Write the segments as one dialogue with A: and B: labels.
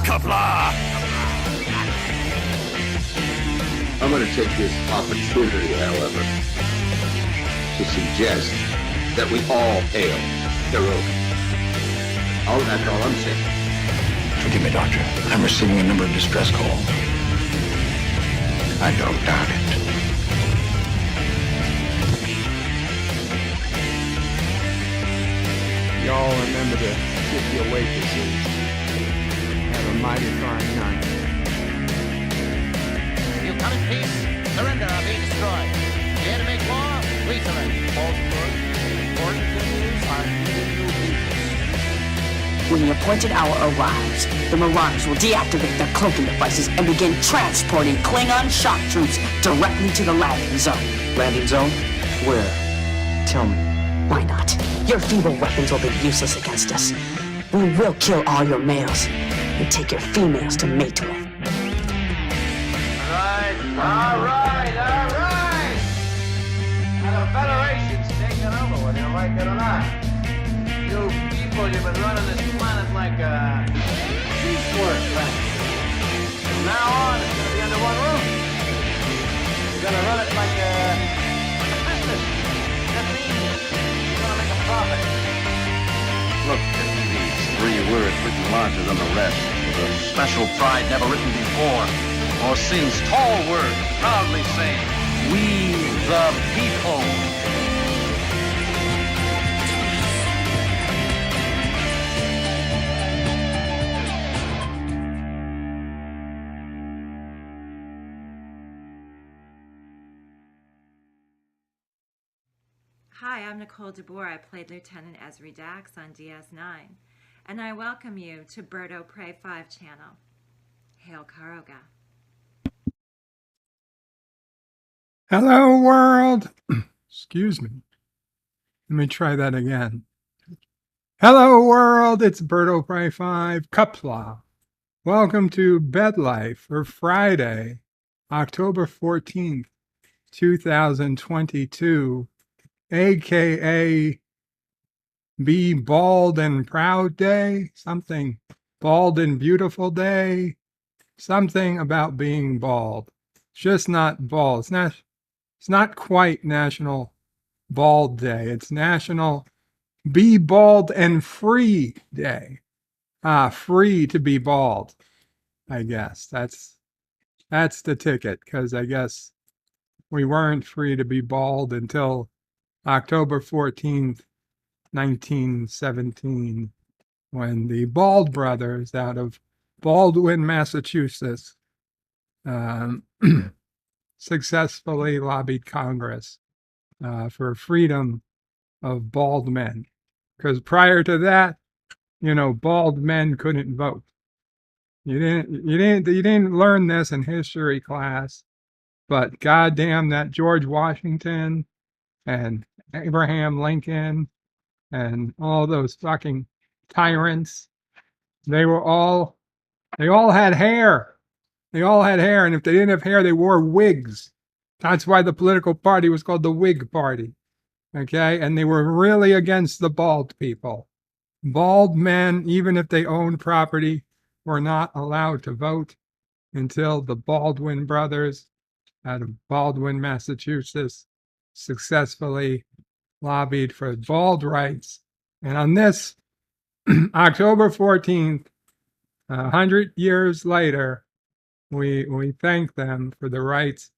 A: Qapla!
B: I'm going to take this opportunity, however, to suggest that we all hail Hiroga. That's all I'm saying.
A: Forgive me, Doctor. I'm receiving a number of distress calls. I don't doubt it.
C: Y'all remember to tip your waitresses. Have a mighty fine night.
D: You come in peace, surrender or be destroyed. Dare to make war, we surrender. Important things are needed new people.
E: When the appointed hour arrives, the Marauders will deactivate their cloaking devices and begin transporting Klingon shock troops directly to the landing zone.
F: Landing zone? Where? Tell me.
E: Why not? Your feeble weapons will be useless against us. We will kill all your males and take your females to mate with.
D: All right. Now the Federation's taking over, whether you like it or not. You people, you've been running this planet like a piecework planet. From now on, it's going to be under one roof. You're going to run it like a business. That means you're going to make a profit.
G: Look at these 3 words written larger than the rest, with a special pride never written before or since. Tall words, proudly saying, "We the people."
H: Hi, I'm Nicole DeBoer. I played Lieutenant Ezri Dax on DS9, and I welcome you to Birdo Prey 5 channel. Hail Karoga.
I: Hello, world. Excuse me. Let me try that again. Hello, world. It's Birdo Prey 5 Qapla. Welcome to Bed Life for Friday, October 14th, 2022. AKA Be Bald and Proud Day, something Bald and Beautiful Day, something about being bald. It's just not bald. It's not quite National Bald Day. It's National Be Bald and Free Day. Free to be bald, I guess. That's the ticket, because I guess we weren't free to be bald until October 14th, 1917, when the Bald brothers out of Baldwin, Massachusetts, successfully lobbied Congress for freedom of bald men. Because prior to that, bald men couldn't vote. You didn't learn this in history class, but goddamn that George Washington and Abraham Lincoln and all those fucking tyrants, they all had hair. They all had hair, and if they didn't have hair, they wore wigs. That's why the political party was called the Whig Party. Okay? And they were really against the bald people. Bald men, even if they owned property, were not allowed to vote until the Baldwin brothers out of Baldwin, Massachusetts, successfully lobbied for bald rights. And on this October 14th, 100 years later, we thank them for the rights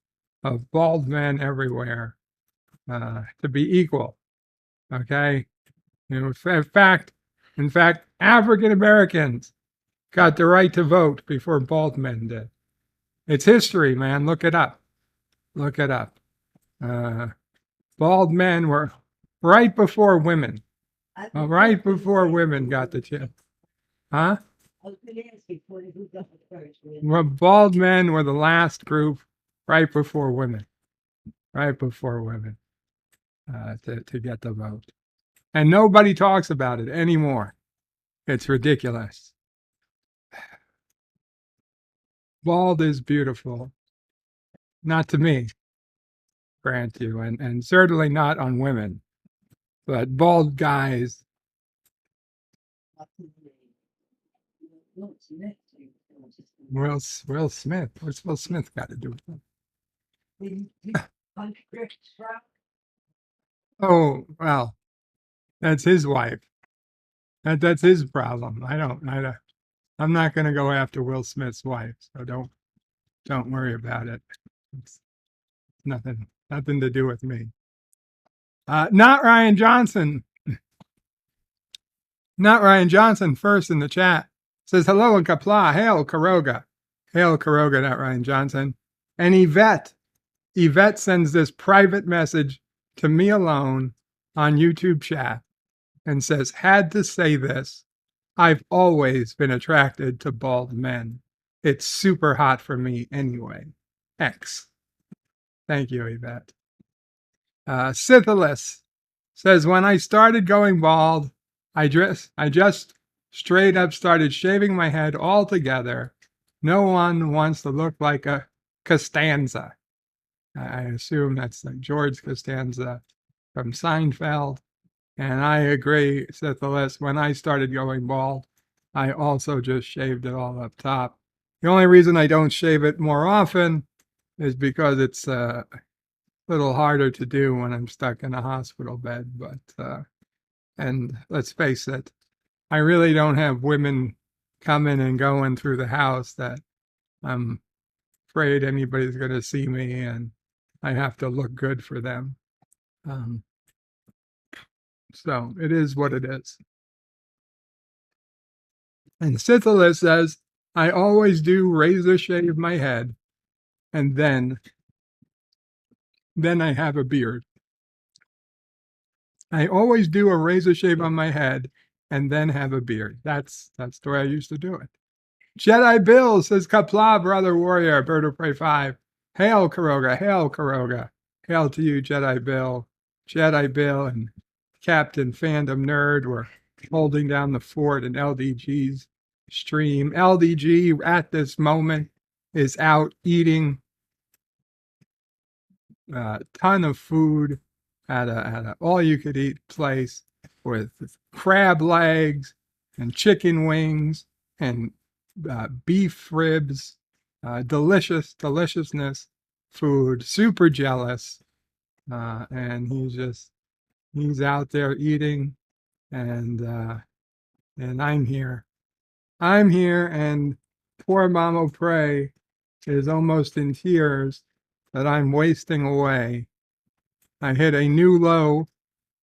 I: of bald men everywhere to be equal. Okay? In fact, African Americans got the right to vote before bald men did. It's history, man. Look it up. Look it up. Bald men were right before women. Right before women got the chance. Huh? Well, bald men were the last group right before women. Right before women to get the vote. And nobody talks about it anymore. It's ridiculous. Bald is beautiful. Not to me, grant you, and certainly not on women. But bald guys, Will Smith. What's Will Smith got to do with it? Oh, well, that's his wife. That's his problem. I'm not going to go after Will Smith's wife, so don't worry about it. It's nothing to do with me. Not Ryan Johnson. Not Ryan Johnson first in the chat says hello and Qapla. Hail Karoga. Hail Karoga, not Ryan Johnson. And Yvette sends this private message to me alone on YouTube chat and says, had to say this. I've always been attracted to bald men. It's super hot for me anyway. X. Thank you, Yvette. Syphilis says, when I started going bald, I just straight up started shaving my head altogether. No one wants to look like a Costanza. I assume that's like George Costanza from Seinfeld. And I agree, Syphilis, when I started going bald, I also just shaved it all up top. The only reason I don't shave it more often is because it's a little harder to do when I'm stuck in a hospital bed. But, and let's face it, I really don't have women coming and going through the house that I'm afraid anybody's going to see me and I have to look good for them. So it is what it is. And Syphilis says, I always do razor shave my head and then I have a beard. I always do a razor shave on my head and then have a beard. That's the way I used to do it. Jedi Bill says, Qapla, brother warrior, Bird of Prey 5. Hail Karoga, hail Karoga. Hail to you, Jedi Bill. Jedi Bill and Captain Fandom Nerd were holding down the fort in LDG's stream. LDG at this moment is out eating a ton of food at a all-you-could-eat place with crab legs and chicken wings and beef ribs, deliciousness food, super jealous. And he's out there eating and I'm here. And poor Mama Prey is almost in tears that I'm wasting away. I hit a new low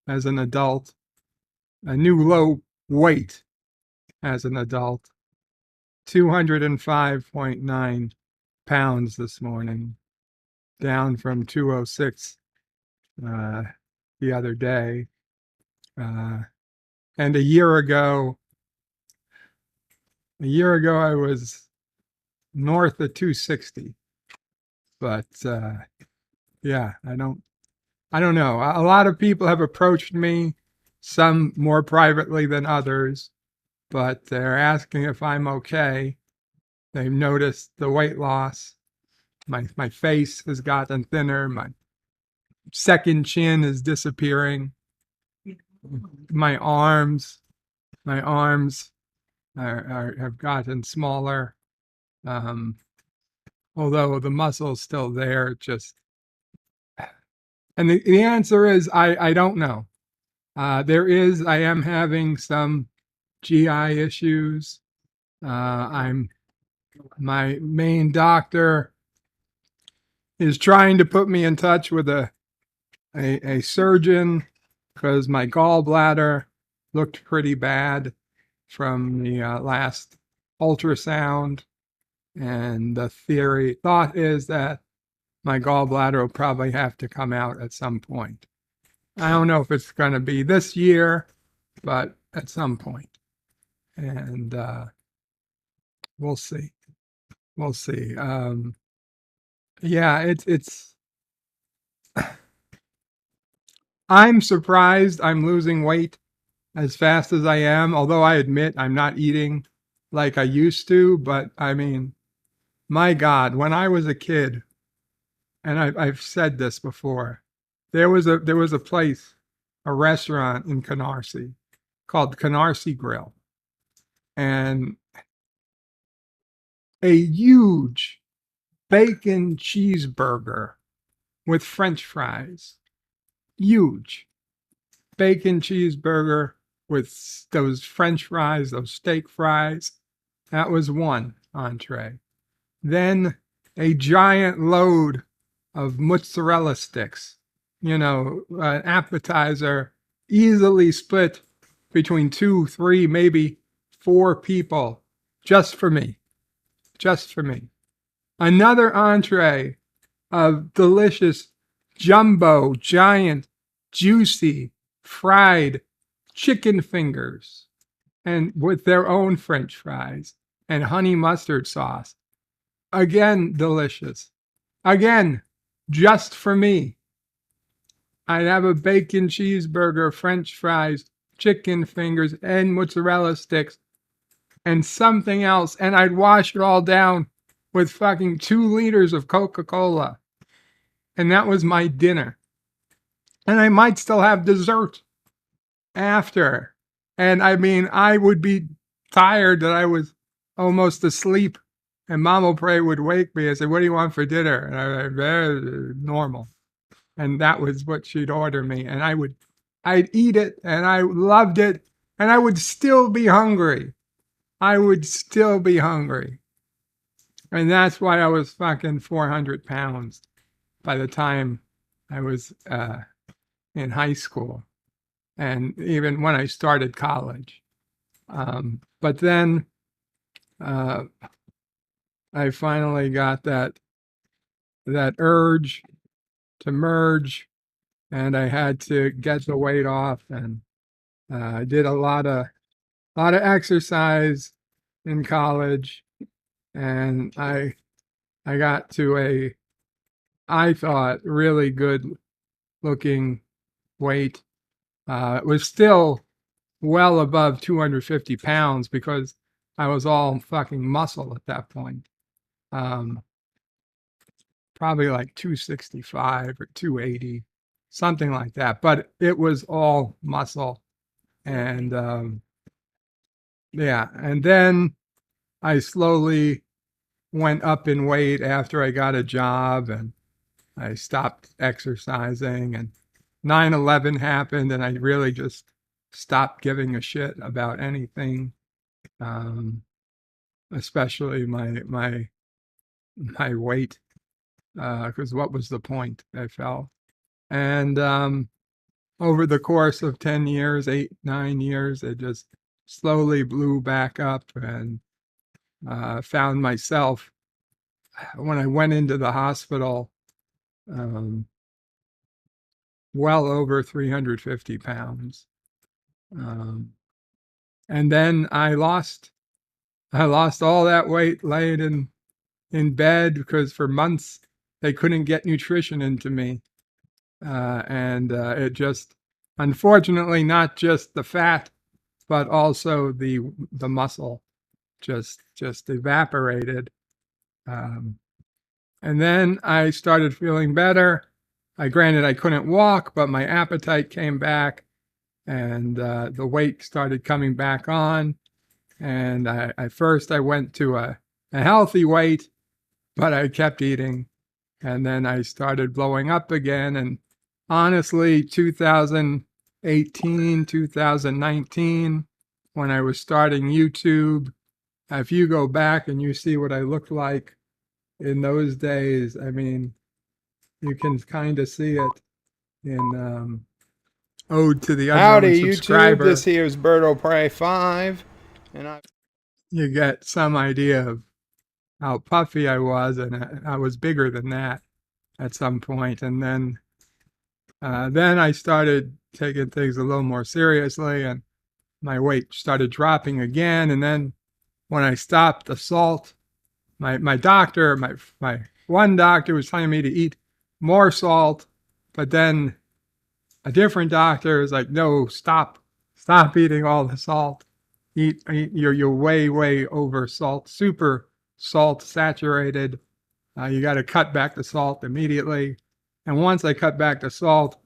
I: as an adult, a new low weight as an adult, 205.9 pounds this morning, down from 206 the other day. And a year ago I was north of 260. But yeah, I don't know. A lot of people have approached me, some more privately than others, but they're asking if I'm okay. They've noticed the weight loss. My face has gotten thinner. My second chin is disappearing. My arms have gotten smaller. Although the muscle's still there, and the answer is I don't know. I am having some GI issues. My main doctor is trying to put me in touch with a surgeon because my gallbladder looked pretty bad from the last ultrasound. And the thought is that my gallbladder will probably have to come out at some point. I don't know if it's going to be this year, but at some point. And we'll see. Yeah, it's I'm surprised I'm losing weight as fast as I am, although I admit I'm not eating like I used to. But I mean, my God, when I was a kid, and I've said this before, there was a place a restaurant in Canarsie called Canarsie Grill, and a huge bacon cheeseburger with French fries. Huge bacon cheeseburger with those French fries, those steak fries. That was one entree. Then a giant load of mozzarella sticks, an appetizer easily split between 2, 3, maybe 4 people, just for me. Just for me. Another entree of delicious, jumbo, giant, juicy, fried chicken fingers, and with their own French fries and honey mustard sauce. Again, delicious. Again, just for me. I'd have a bacon cheeseburger, French fries, chicken fingers, and mozzarella sticks, and something else, and I'd wash it all down with fucking 2 liters of Coca-Cola. And that was my dinner. And I might still have dessert after. And I mean, I would be tired that I was almost asleep. And Mama Pray would wake me and say, "What do you want for dinner?" And I'd be normal. And that was what she'd order me. And I'd eat it, and I loved it. And I would still be hungry. I would still be hungry. And that's why I was fucking 400 pounds by the time I was in high school, and even when I started college. But then I finally got that urge to merge, and I had to get the weight off, and I did a lot of exercise in college, and I got to I thought, really good looking weight. It was still well above 250 pounds because I was all fucking muscle at that point. Probably like 265 or 280, something like that. But it was all muscle. And yeah, and then I slowly went up in weight after I got a job, and I stopped exercising, and 9/11 happened, and I really just stopped giving a shit about anything, especially my weight, because what was the point, I felt. And over the course of 10 years, 8, 9 years, it just slowly blew back up, and found myself, when I went into the hospital, well over 350 pounds. And then I lost all that weight laying in bed, because for months they couldn't get nutrition into me. And it just, unfortunately, not just the fat, but also the muscle just evaporated. And then I started feeling better. Granted, I couldn't walk, but my appetite came back, and the weight started coming back on. And first I went to a healthy weight, but I kept eating. And then I started blowing up again. And honestly, 2018, 2019, when I was starting YouTube, if you go back and you see what I looked like in those days, I mean, you can kind of see it in Ode to the Unknown
C: Howdy,
I: Subscriber.
C: YouTube. This here is Berto Pray 5. And
I: you get some idea of how puffy I was, and I was bigger than that at some point. And then I started taking things a little more seriously, and my weight started dropping again. And then when I stopped the salt, my doctor, my one doctor was telling me to eat more salt, but then a different doctor was like, "No, stop eating all the salt. You're way over salt, super salt saturated. You got to cut back the salt immediately." And once I cut back the salt,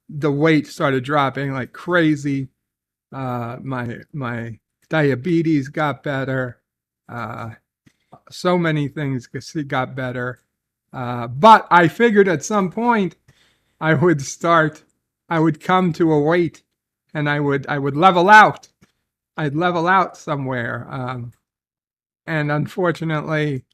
I: the weight started dropping like crazy. My diabetes got better. So many things got better. But I figured at some point I would come to a weight and I would level out. I'd level out somewhere. And unfortunately,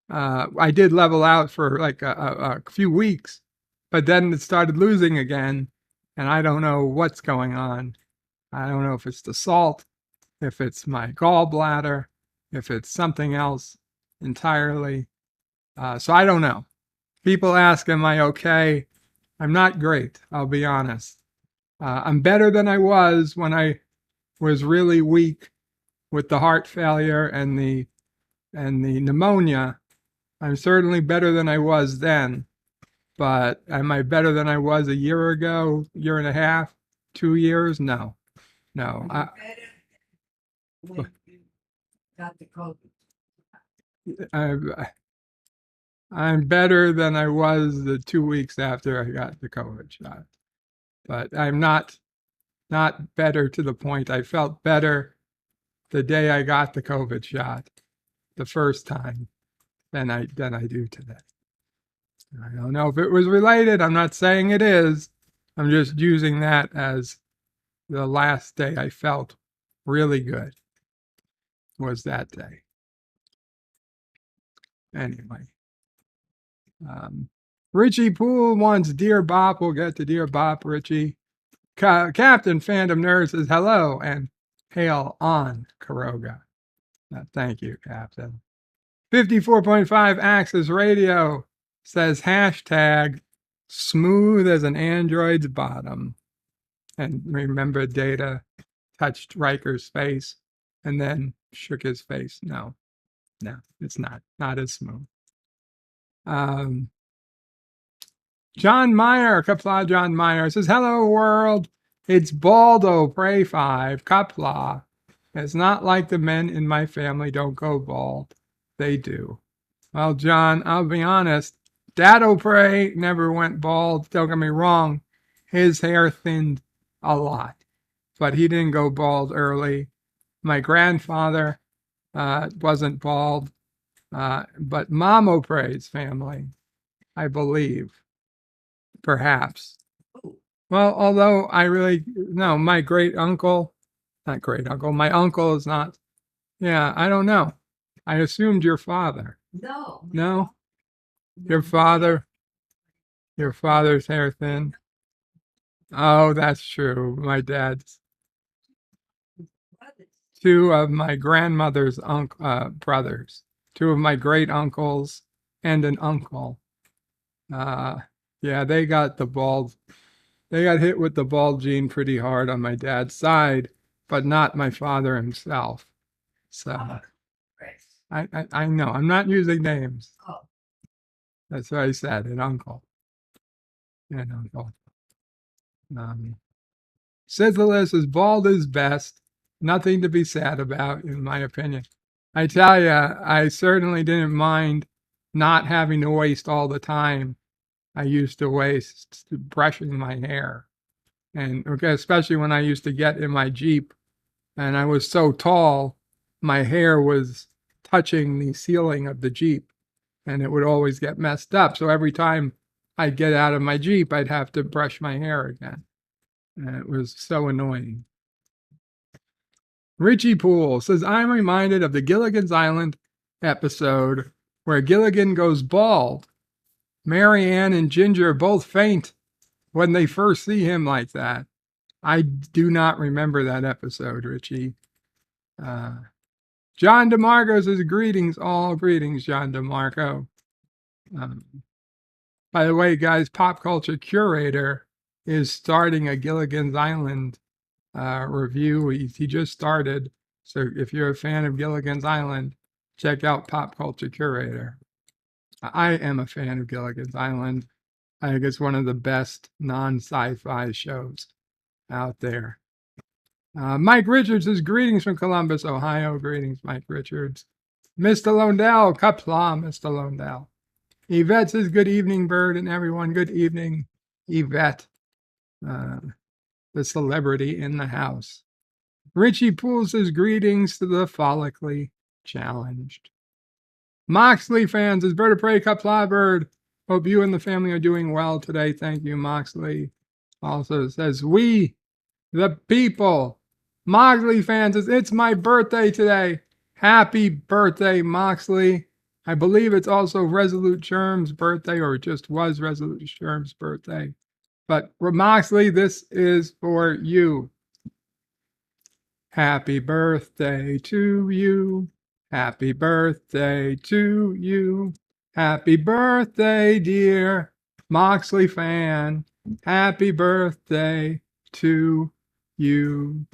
I: I did level out for like a few weeks, but then it started losing again. And I don't know what's going on. I don't know if it's the salt, if it's my gallbladder, if it's something else entirely. So I don't know. People ask, am I okay? I'm not great, I'll be honest. I'm better than I was when I was really weak with the heart failure and the pneumonia. I'm certainly better than I was then. But am I better than I was a year ago, year and a half, 2 years? No. No. I'm better than I was the 2 weeks after I got the COVID shot. But I'm not better to the point. I felt better the day I got the COVID shot the first time than I do today. I don't know if it was related. I'm not saying it is. I'm just using that as the last day I felt really good was that day. Anyway. Richie Poole wants Dear Bop. We'll get to Dear Bop, Richie. Captain Fandom Nerd says hello and hail on Karoga. Thank you, Captain. 54.5 Axis Radio says hashtag smooth as an android's bottom. And remember, Data touched Riker's face and then shook his face. No, it's not as smooth. John Meyer, Qapla John Meyer says, hello world, it's Baldo, pray 5, Qapla. It's not like the men in my family don't go bald. They do. Well, John, I'll be honest, Dado Pray never went bald. Don't get me wrong, his hair thinned a lot, but he didn't go bald early. My grandfather wasn't bald, but Mamo Pray's family, I believe, perhaps. Well, although I really, no, my my uncle is not, yeah, I don't know. I assumed your father. No? Your father's hair thin? Oh, that's true. My dad's. Two of my grandmother's brothers, two of my great uncles and an uncle. Yeah, they got hit with the bald gene pretty hard on my dad's side, but not my father himself. So I know, I'm not using names. That's what I said, an uncle. An uncle. Syphilis is bald is best. Nothing to be sad about, in my opinion. I tell you, I certainly didn't mind not having to waste all the time I used to waste brushing my hair. And especially when I used to get in my Jeep and I was so tall, my hair was touching the ceiling of the Jeep and it would always get messed up. So every time I'd get out of my Jeep, I'd have to brush my hair again. And it was so annoying. Richie Poole says, I'm reminded of the Gilligan's Island episode where Gilligan goes bald. Marianne and Ginger both faint when they first see him like that. I do not remember that episode, Richie. John DeMarco says, greetings, all greetings, John DeMarco. By the way, guys, Pop Culture Curator is starting a Gilligan's Island review. He just started. So if you're a fan of Gilligan's Island, check out Pop Culture Curator. I am a fan of Gilligan's Island. I think it's one of the best non-sci-fi shows out there. Mike Richards says, greetings from Columbus, Ohio. Greetings, Mike Richards. Mr. Londell, Qapla, Mr. Londell. Yvette says, good evening, Bird and everyone. Good evening, Yvette. the celebrity in the house. Richie Poole says greetings to the follically challenged. Moxley fans, is Bird of Prey, Qapla Bird. Hope you and the family are doing well today. Thank you, Moxley. Also says, we, the people. Moxley fans says, it's my birthday today. Happy birthday, Moxley. I believe it's also Resolute Sherm's birthday, or it just was Resolute Sherm's birthday. But Moxley, this is for you. Happy birthday to you. Happy birthday to you. Happy birthday, dear Moxley fan. Happy birthday to you.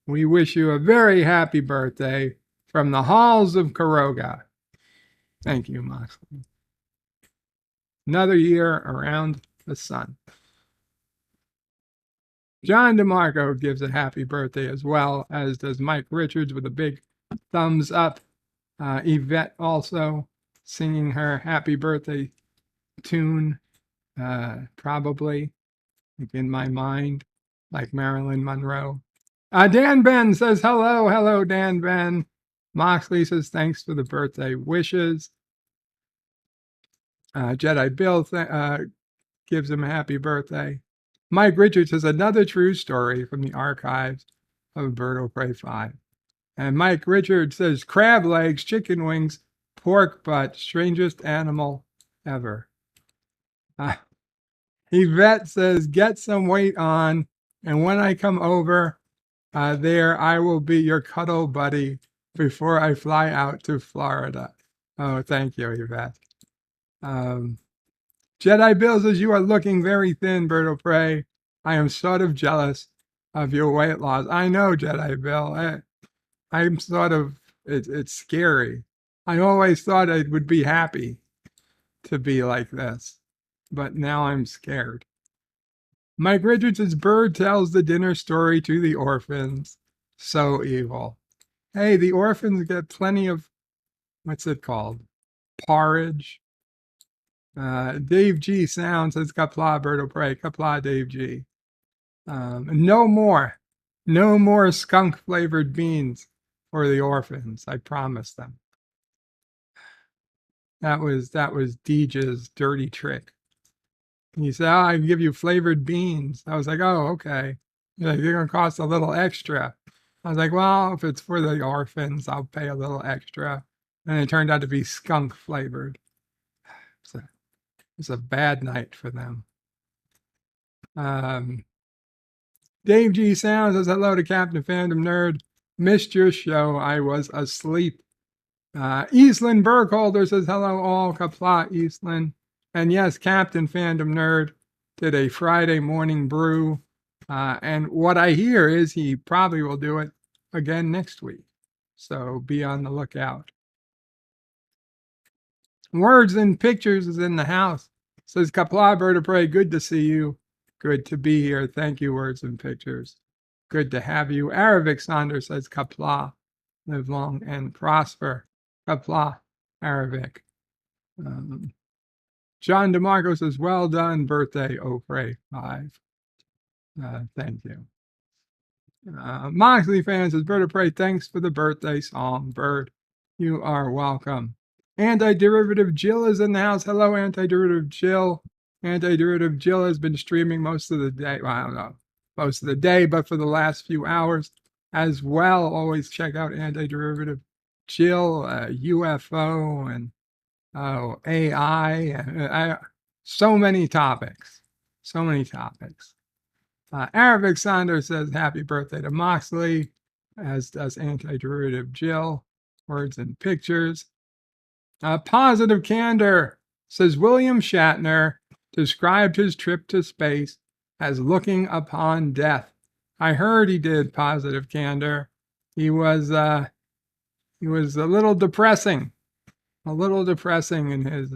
I: We wish you a very happy birthday from the halls of Kuroga. Thank you, Moxley. Another year around the sun. John DeMarco gives a happy birthday as well, as does Mike Richards with a big thumbs up. Yvette also singing her happy birthday tune, probably, like in my mind, like Marilyn Monroe. Dan Ben says hello. Hello, Dan Ben. Moxley says thanks for the birthday wishes. Jedi Bill gives him a happy birthday. Mike Richards says another true story from the archives of Bird of Prey 5. And Mike Richards says crab legs, chicken wings, pork butt, strangest animal ever. Yvette says get some weight on, and when I come over there, I will be your cuddle buddy before I fly out to Florida. Oh, thank you, Yvette. Jedi Bill says, you are looking very thin, Bird of Prey. I am sort of jealous of your weight loss. I know, Jedi Bill. I'm sort of, it's scary. I always thought I would be happy to be like this, but now I'm scared. Mike Richards' Bird tells the dinner story to the orphans. So evil. Hey, the orphans get plenty of, what's it called? Porridge. Dave G sounds says Qapla, Bird of Prey. Qapla, Dave G. No more skunk flavored beans for the orphans. I promise them. That was Deej's dirty trick. He said, oh, I can give you flavored beans. I was like, oh, okay. Like, they're going to cost a little extra. I was like, well, if it's for the orphans, I'll pay a little extra. And it turned out to be skunk flavored. It's a bad night for them. Dave G Sounds says hello to Captain Fandom Nerd. Missed your show. I was asleep. Eastland Burkholder says hello all. Qapla, Eastland. And yes, Captain Fandom Nerd did a Friday morning brew. And what I hear is he probably will do it again next week. So be on the lookout. Words and Pictures is in the house. Says Qapla, Bird of Prey, good to see you. Good to be here. Thank you, Words and Pictures. Good to have you. Arabic Saunders says Qapla, live long and prosper. Qapla, Arabic. John DeMarco says, well done, birthday, Prey 5. Thank you. Moxley fan says, Bird of Prey, thanks for the birthday song, Bird. You are welcome. Antiderivative Jill is in the house. Hello, Antiderivative Jill. Antiderivative Jill has been streaming most of the day. Well, I don't know, most of the day, but for the last few hours as well. Always check out Antiderivative Jill, UFO, and AI. So many topics. So many topics. Arabic Saunders says happy birthday to Moxley, as does Antiderivative Jill. Words and Pictures. Positive Candor says William Shatner described his trip to space as looking upon death. I heard he did, Positive Candor. He was a little depressing. A little depressing in his,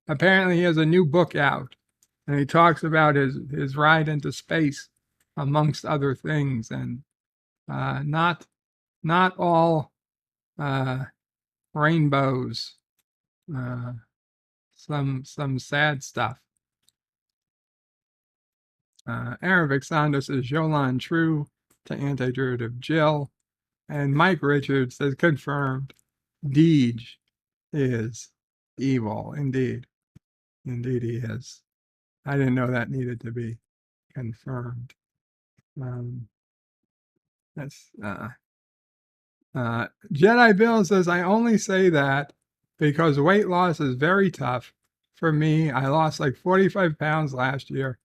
I: apparently he has a new book out. And he talks about his ride into space, amongst other things. And not all rainbows. Some sad stuff. Arabic Sonda says Yolan true to anti-derivative Jill. And Mike Richards says confirmed. Deej is evil. Indeed. Indeed he is. I didn't know that needed to be confirmed. That's Jedi Bill says, I only say that because weight loss is very tough. For me, I lost like 45 pounds last year,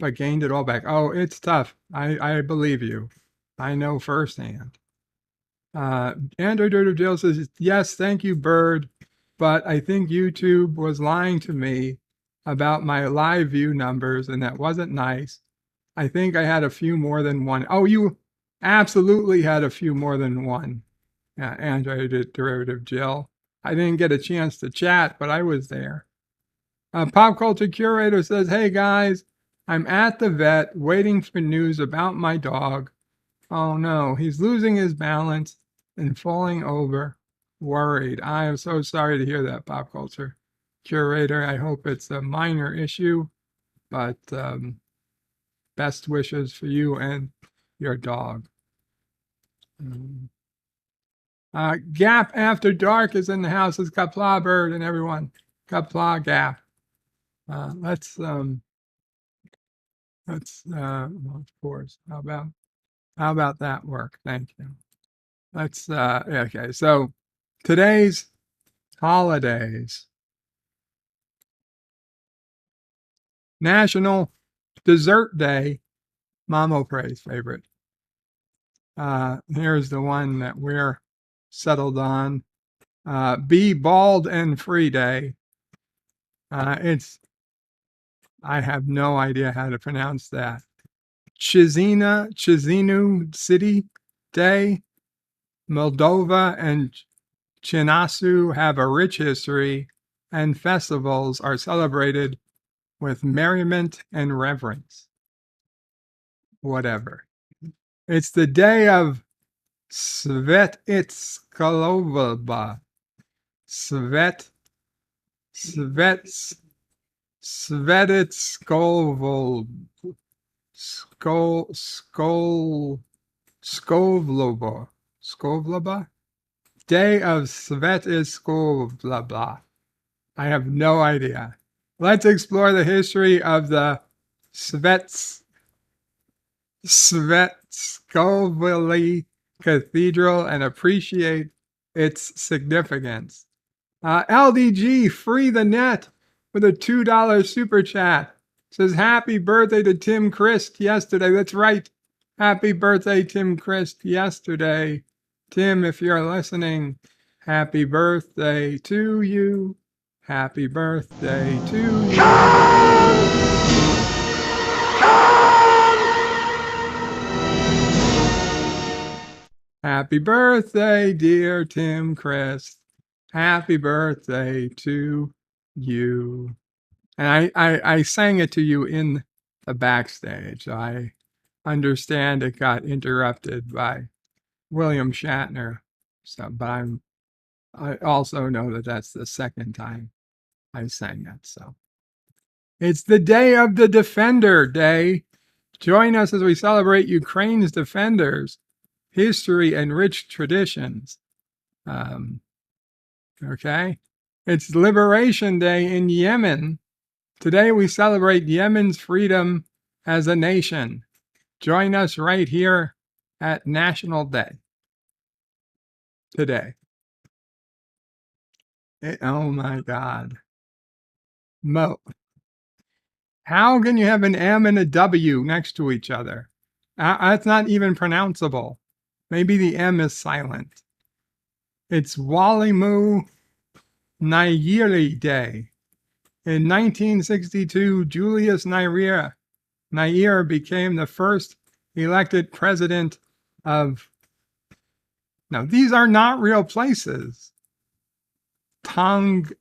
I: but gained it all back. Oh, it's tough. I believe you. I know firsthand. Andrew Dirty Jill says, yes, thank you, Bird. But I think YouTube was lying to me about my live view numbers, and that wasn't nice. I think I had a few more than one. Oh, you absolutely had a few more than one. Android Derivative Jill. I didn't get a chance to chat, but I was there. Pop Culture Curator says, hey guys, I'm at the vet waiting for news about my dog. Oh no, he's losing his balance and falling over. Worried. I am so sorry to hear that, Pop Culture Curator. I hope it's a minor issue, but best wishes for you and your dog. Gap After Dark is in the house. It's Qapla Bird and everyone. Qapla Gap. Let's of course. How about that work? Thank you. Let's okay. So today's holidays. National Dessert Day. Mama Pray's favorite. Here's the one that we're settled on. Be Bald and Free Day. I have no idea how to pronounce that. Chizinu City Day. Moldova and Chinasu have a rich history, and festivals are celebrated with merriment and reverence. Whatever. It's the day of Svetitsklovba. Skovlaba. Day of Svetitsklovba. I have no idea. Let's explore the history of the Svetskovely Cathedral and appreciate its significance. LDG Free the Net with a $2 super chat says happy birthday to Tim Christ yesterday. That's right. Happy birthday, Tim Christ, yesterday. Tim, if you're listening, happy birthday to you. Happy birthday to you. Happy birthday, dear Tim Christ. Happy birthday to you. And I sang it to you in the backstage. I understand it got interrupted by William Shatner. So, but I also know that that's the second time I sang it. So it's the Day of the Defender Day. Join us as we celebrate Ukraine's defenders, history, and rich traditions. Okay. It's Liberation Day in Yemen. Today we celebrate Yemen's freedom as a nation. Join us right here at National Day today. Oh my God. Mo. How can you have an M and a W next to each other? That's not even pronounceable. Maybe the M is silent. It's Walimu Nyeri Day. In 1962, Julius Nyerere became the first elected president of, now these are not real places, Tanganyika?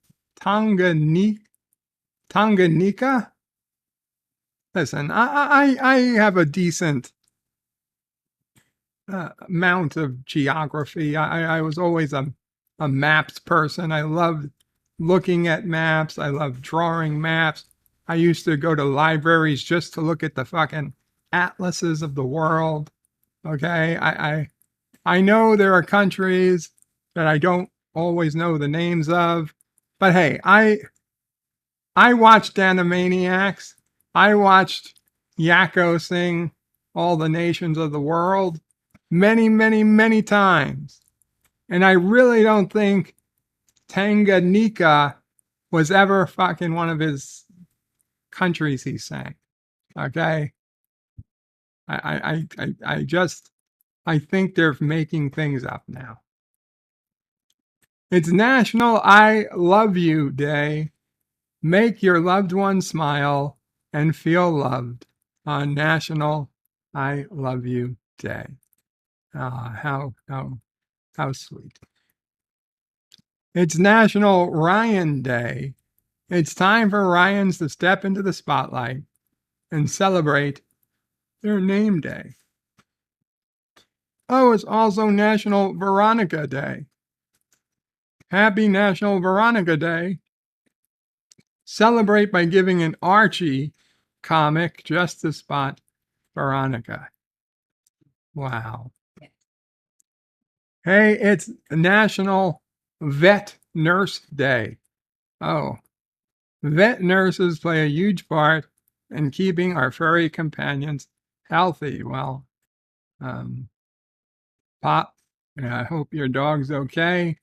I: Listen, I have a decent amount of geography. I was always a maps person. I loved looking at maps. I loved drawing maps. I used to go to libraries just to look at the fucking atlases of the world. Okay. I know there are countries that I don't always know the names of, but hey, I watched Animaniacs. I watched Yakko sing All the Nations of the World many, many, many times. And I really don't think Tanganyika was ever fucking one of his countries he sang. Okay. I think they're making things up now. It's National I Love You Day. Make your loved one smile and feel loved on National I Love You Day. How sweet. It's National Ryan Day. It's time for Ryans to step into the spotlight and celebrate their name day. Oh, it's also National Veronica Day. Happy National Veronica Day. Celebrate by giving an Archie comic just to spot Veronica. Wow. Hey, it's National Vet Nurse Day. Oh, vet nurses play a huge part in keeping our furry companions healthy. Well, Pop, I hope your dog's okay.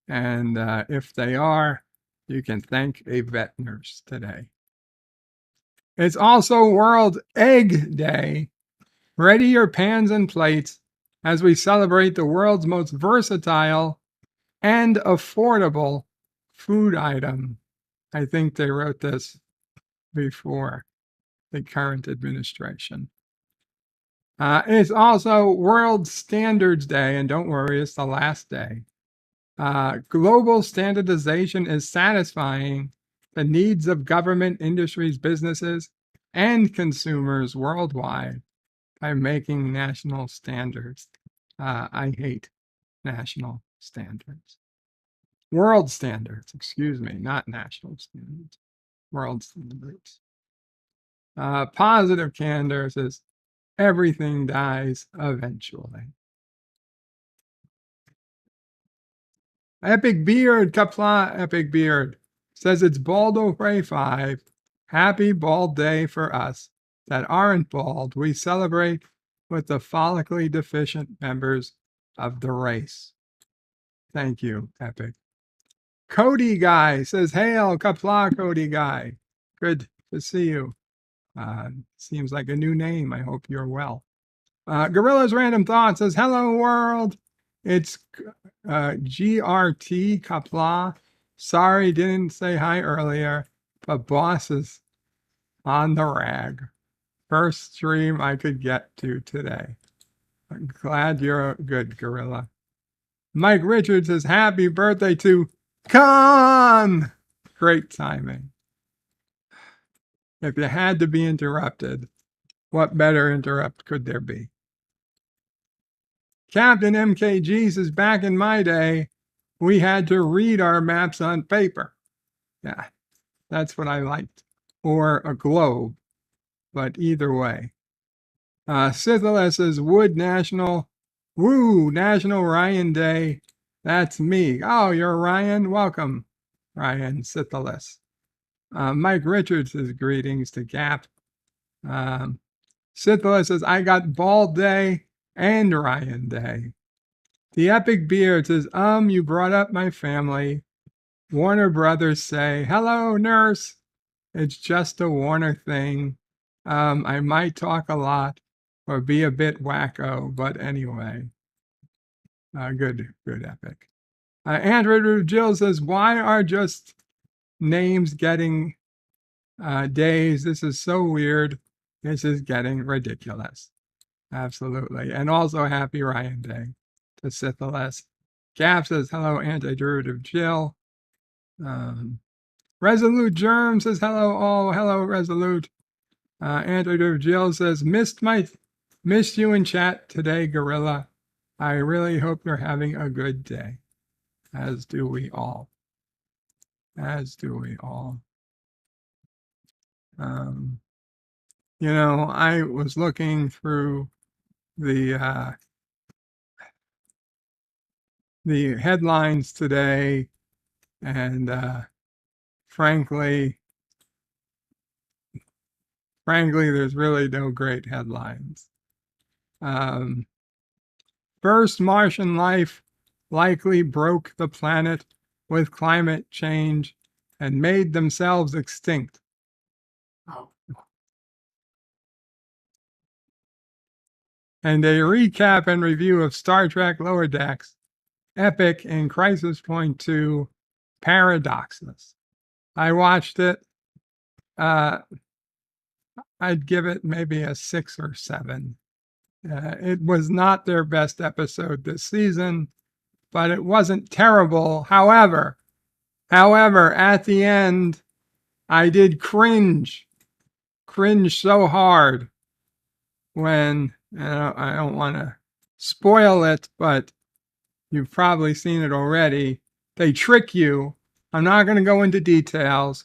I: And if they are, you can thank a vet nurse today. It's also World Egg Day. Ready your pans and plates as we celebrate the world's most versatile and affordable food item. I think they wrote this before the current administration. It's also World Standards Day, and don't worry, it's the last day. Global standardization is satisfying the needs of government, industries, businesses, and consumers worldwide by making national standards. I hate national standards. World standards, excuse me, not national standards. World standards. Positive candor says everything dies eventually. Epic Beard, Qapla Epic Beard says it's Baldo Frey 5. Happy bald day for us that aren't bald. We celebrate with the follically deficient members of the race. Thank you, Epic. Cody Guy says, hail, Qapla Cody Guy. Good to see you. Seems like a new name. I hope you're well. Gorilla's Random Thought says, hello, world. It's GRT Qapla. Sorry, didn't say hi earlier, but boss is on the rag. First stream I could get to today. I'm glad you're good, Gorilla. Mike Richards says, happy birthday to Con! Great timing. If you had to be interrupted, what better interrupt could there be? Captain MKG says, back in my day, we had to read our maps on paper. Yeah, that's what I liked. Or a globe, but either way. Scythila says, National Ryan Day. That's me. Oh, you're Ryan? Welcome, Ryan Scythilis. Mike Richards says, greetings to Gap. Scythila says, I got Bald Day and Ryan Day. The Epic Beard says, you brought up my family. Warner Brothers say, hello, nurse. It's just a Warner thing. I might talk a lot or be a bit wacko, but anyway. Good, Epic. Andrew Jill says, why are just names getting days? This is so weird. This is getting ridiculous. Absolutely. And also happy Ryan Day to Scythilis. Gap says, hello, Anti-Derivative Jill. Resolute Germ says, hello, all. Hello, Resolute. Anti-Derivative Jill says, missed you in chat today, Gorilla. I really hope you're having a good day. As do we all. As do we all. You know, I was looking through the headlines today, and frankly, there's really no great headlines. First Martian life likely broke the planet with climate change and made themselves extinct. And a recap and review of Star Trek Lower Decks, Epic and Crisis Point 2 Paradoxes. I watched it. I'd give it maybe a 6 or 7. It was not their best episode this season, but it wasn't terrible. However, at the end, I did cringe so hard when, I don't want to spoil it, but you've probably seen it already. They trick you. I'm not going to go into details,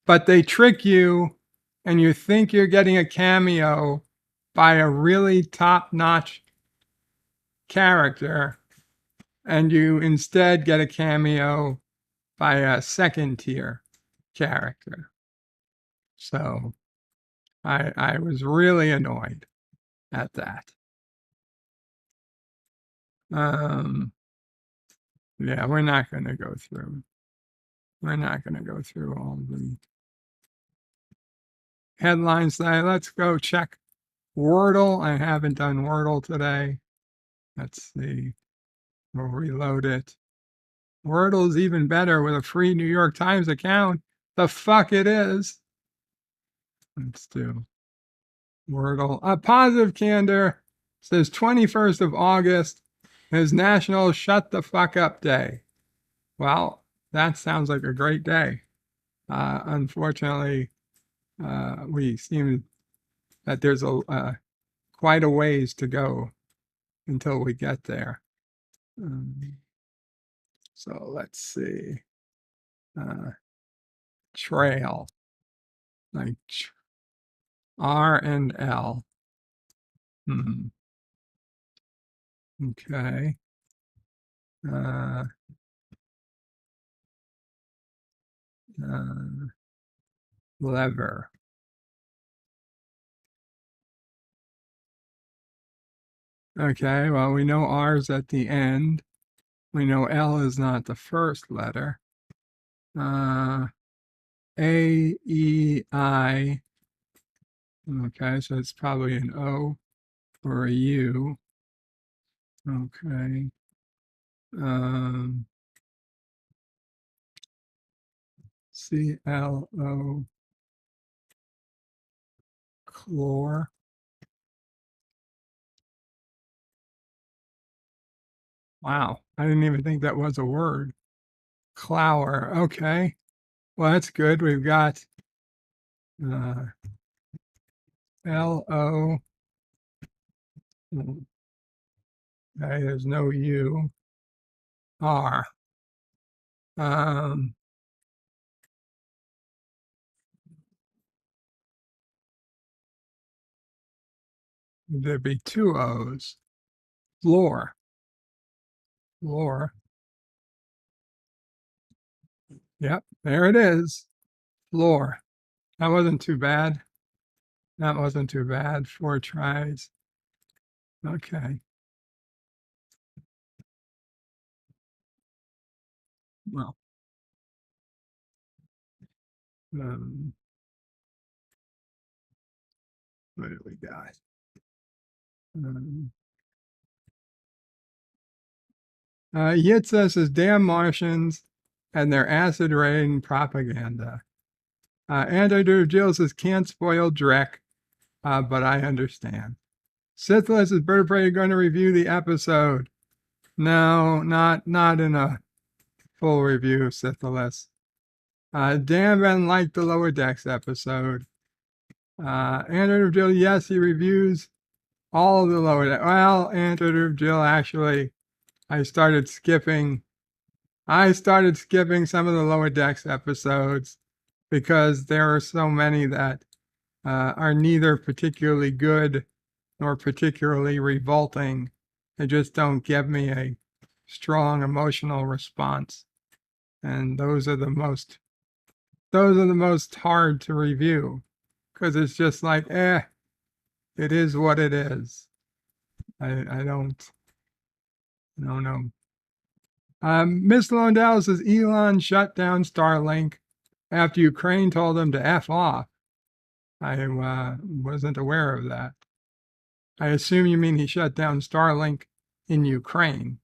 I: but they trick you and you think you're getting a cameo by a really top-notch character, and you instead get a cameo by a second-tier character. So I was really annoyed at that. Yeah, we're not going to go through. We're not going to go through all the headlines today. Let's go check Wordle. I haven't done Wordle today. Let's see. We'll reload it. Wordle is even better with a free New York Times account. The fuck it is. Let's do Wordle. A positive candor says 21st of August is National Shut the Fuck Up Day. Well, that sounds like a great day. Unfortunately, we seem that there's quite a ways to go until we get there. So let's see. Trail, like R and L. Okay. Lever. Okay, well, we know R's at the end. We know L is not the first letter. A, E, I. Okay, so it's probably an O or a U. Okay. C, L, O. Chlor. Wow, I didn't even think that was a word. Clower. Okay. Well, that's good. We've got L-O. Okay, there's no U. R. There'd be 2 O's. Floor. Floor. Yep, there it is. Floor. That wasn't too bad. That wasn't too bad. 4 tries. Okay. Well. What do we got? Yitzhak says, damn Martians and their acid rain propaganda. Andrew Jill says, can't spoil Drek, but I understand. Sithless is Bird of Prey going to review the episode. No, not in a full review, Sithless. Dan Van liked the Lower Decks episode. Andrew Jill, yes, he reviews all of the Lower Decks. Well, Andrew Jill, actually, I started skipping some of the Lower Decks episodes because there are so many that are neither particularly good nor particularly revolting. They just don't give me a strong emotional response. And those are the most hard to review because it's just like, it is what it is. I don't know. Miss Londell says Elon shut down Starlink after Ukraine told him to F off. I wasn't aware of that. I assume you mean he shut down Starlink in Ukraine.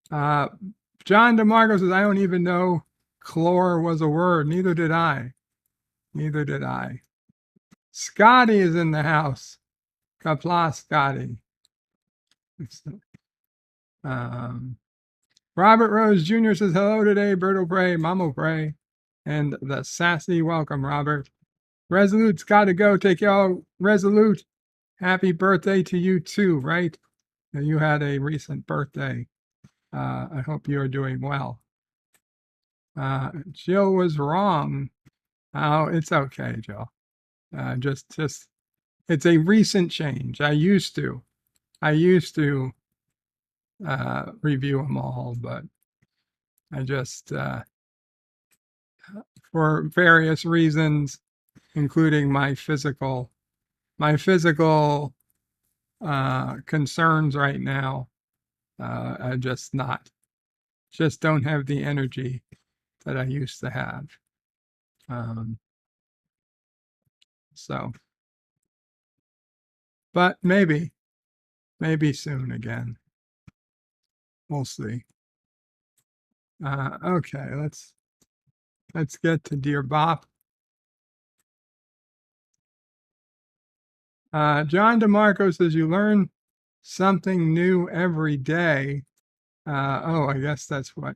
I: John DeMarco says, I don't even know chlor was a word. Neither did I. Scotty is in the house. Qapla, Scotty. Robert Rose Jr. says, hello today, Berto Pray, Mamo Pray, and the sassy welcome, Robert. Resolute's got to go. Take care, Resolute. Happy birthday to you too, right? You had a recent birthday. I hope you're doing well. Jill was wrong. Oh, it's okay, Jill. Just it's a recent change. I used to review them all, but I just for various reasons, including my physical concerns right now, I just don't have the energy that I used to have. So, but maybe soon again. We'll see. Okay, let's get to Dear Bop. John DeMarco says you learn something new every day. I guess that's what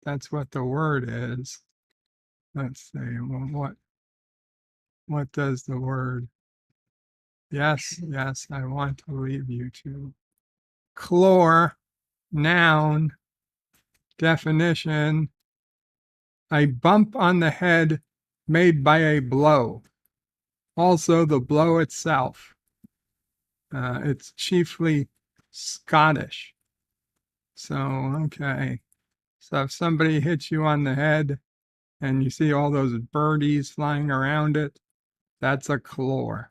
I: the word is. Let's see. Well, what does the word? Yes, I want to leave you to chlor, noun, definition, a bump on the head made by a blow. Also, the blow itself. It's chiefly Scottish. So, okay. So if somebody hits you on the head and you see all those birdies flying around it, that's a chlor.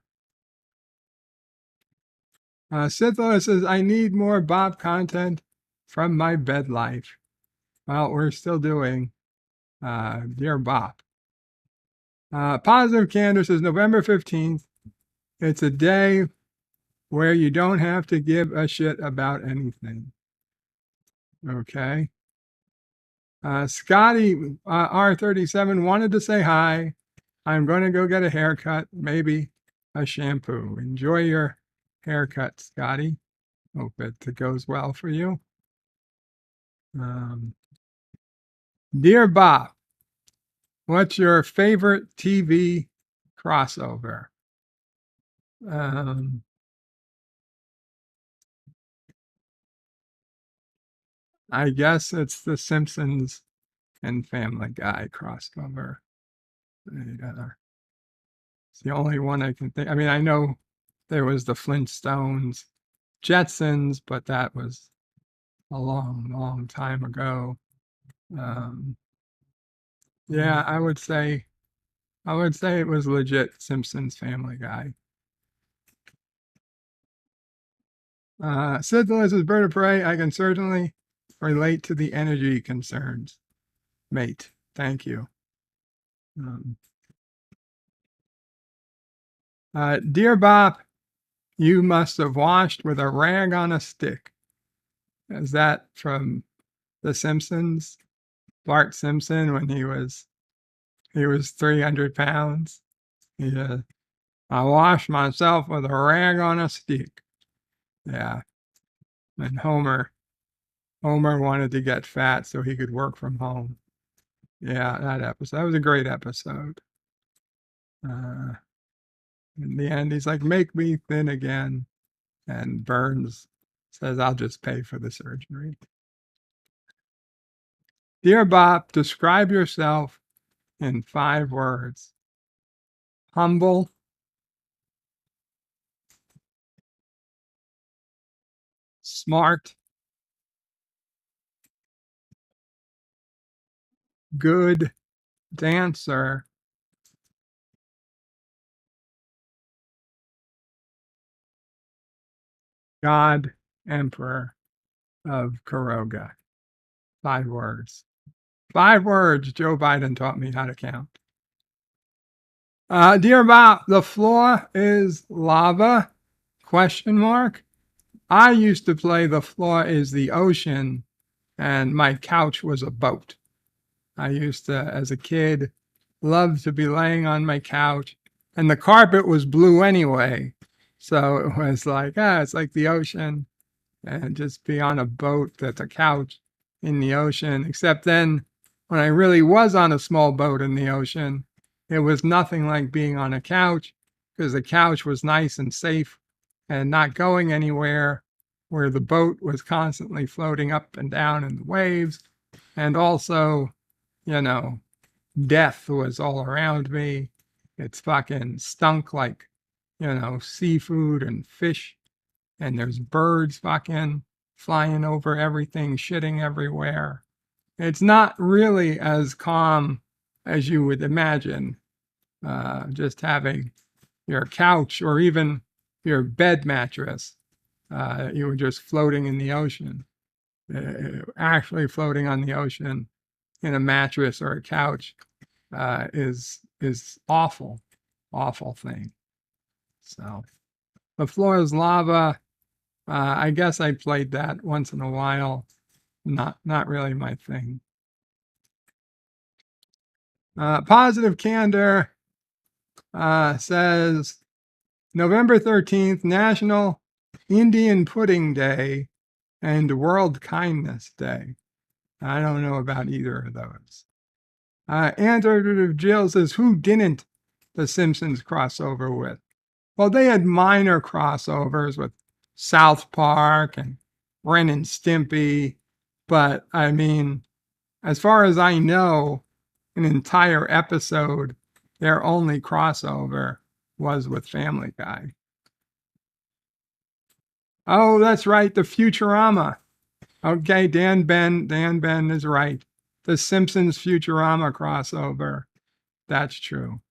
I: Scythla says, I need more Bob content from my bed life. Well, we're still doing Dear Bop. Positive Candor says, November 15th, it's a day where you don't have to give a shit about anything. Okay. Scotty R37 wanted to say hi. I'm going to go get a haircut, maybe a shampoo. Enjoy your haircut, Scotty. Hope it goes well for you. Dear Bob, what's your favorite TV crossover? I guess it's The Simpsons and Family Guy crossover. It's the only one I can think. I mean, I know there was the Flintstones, Jetsons, but that was a long time ago. Yeah, I would say it was legit Simpsons Family Guy. Sid Lewis is Bird of Prey. I can certainly relate to the energy concerns. Mate, thank you. Dear Bop, you must have washed with a rag on a stick. Is that from The Simpsons? Bart Simpson when he was 300 pounds. Yeah. I washed myself with a rag on a stick. Yeah. And Homer wanted to get fat so he could work from home. Yeah, that episode. That was a great episode. In the end, he's like, make me thin again. And Burns says, I'll just pay for the surgery. Dear Bob, describe yourself in 5 words. Humble, smart, good dancer, God Emperor of Kuroga. 5 words. 5 words. Joe Biden taught me how to count. Dear Bob, the floor is lava? Question mark. I used to play the floor is the ocean, and my couch was a boat. I used to, as a kid, love to be laying on my couch, and the carpet was blue anyway. So it was like, it's like the ocean, and just be on a boat that's a couch in the ocean. Except then, when I really was on a small boat in the ocean, it was nothing like being on a couch, because the couch was nice and safe and not going anywhere, where the boat was constantly floating up and down in the waves. And also, you know, death was all around me. It's fucking stunk like, seafood and fish. And there's birds fucking flying over everything, shitting everywhere. It's not really as calm as you would imagine. Just having your couch or even your bed mattress, you were just floating in the ocean. Actually floating on the ocean in a mattress or a couch is awful thing. So the floor is lava. I guess I played that once in a while. Not really my thing. Positive Candor says November 13th, National Indian Pudding Day and World Kindness Day. I don't know about either of those. Andrew Jill says, who didn't the Simpsons crossover with? Well, they had minor crossovers with South Park and Ren and Stimpy. But I mean, as far as I know, an entire episode, their only crossover was with Family Guy. Oh, that's right, the Futurama. Okay, Dan Ben is right. The Simpsons Futurama crossover. That's true.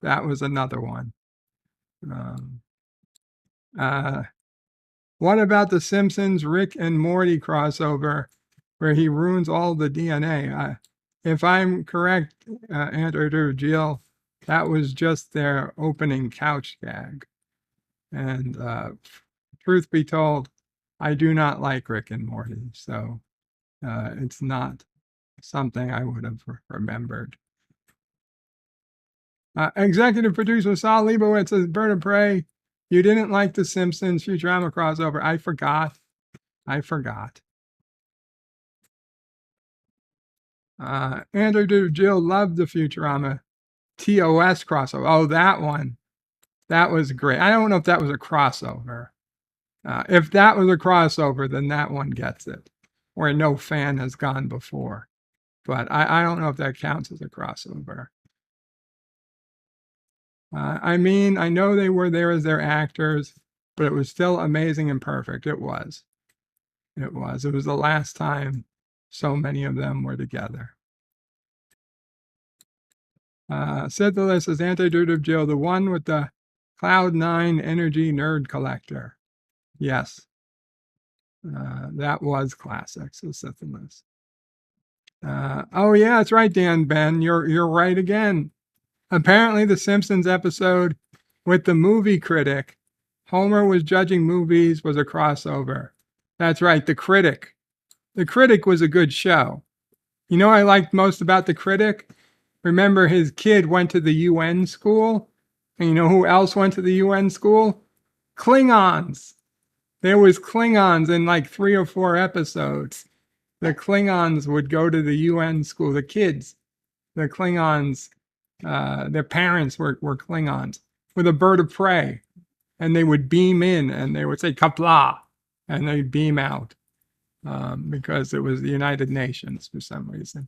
I: That was another one. What about the Simpsons Rick and Morty crossover where he ruins all the DNA? If I'm correct, Andrew Jill, that was just their opening couch gag. And truth be told, I do not like Rick and Morty, so it's not something I would have remembered. Executive producer Saul Leibowitz says, Bird of Prey, you didn't like the Simpsons Futurama crossover. I forgot. Andrew Jill loved the Futurama TOS crossover. Oh, that one. That was great. I don't know if that was a crossover. If that was a crossover, then that one gets it, where no fan has gone before. But I don't know if that counts as a crossover. I mean, I know they were there as their actors, but it was still amazing and perfect. It was. It was the last time so many of them were together. Said the list is Anti-Derivative Joe, the one with the Cloud9 energy nerd collector. Yes. That was classic, so set the list. Oh yeah, that's right, Dan Ben. You're right again. Apparently the Simpsons episode with the movie critic, Homer was judging movies, was a crossover. That's right, The Critic. The Critic was a good show. You know what I liked most about The Critic? Remember, his kid went to the UN school? And you know who else went to the UN school? Klingons. There was Klingons in like 3 or 4 episodes. The Klingons would go to the UN school, the kids. The Klingons, their parents were Klingons with a bird of prey. And they would beam in and they would say Qapla, and they'd beam out because it was the United Nations for some reason.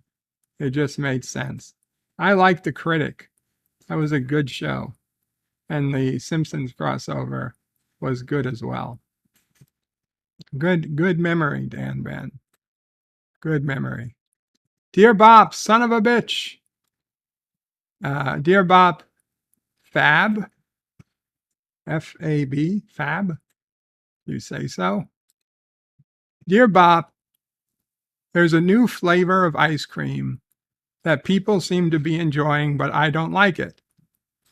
I: It just made sense. I liked The Critic. That was a good show. And the Simpsons crossover was good as well. Good memory, Dan Ben. Good memory. Dear Bops, son of a bitch. Dear Bop, Fab, F-A-B, Fab. You say so? Dear Bop, there's a new flavor of ice cream that people seem to be enjoying, but I don't like it.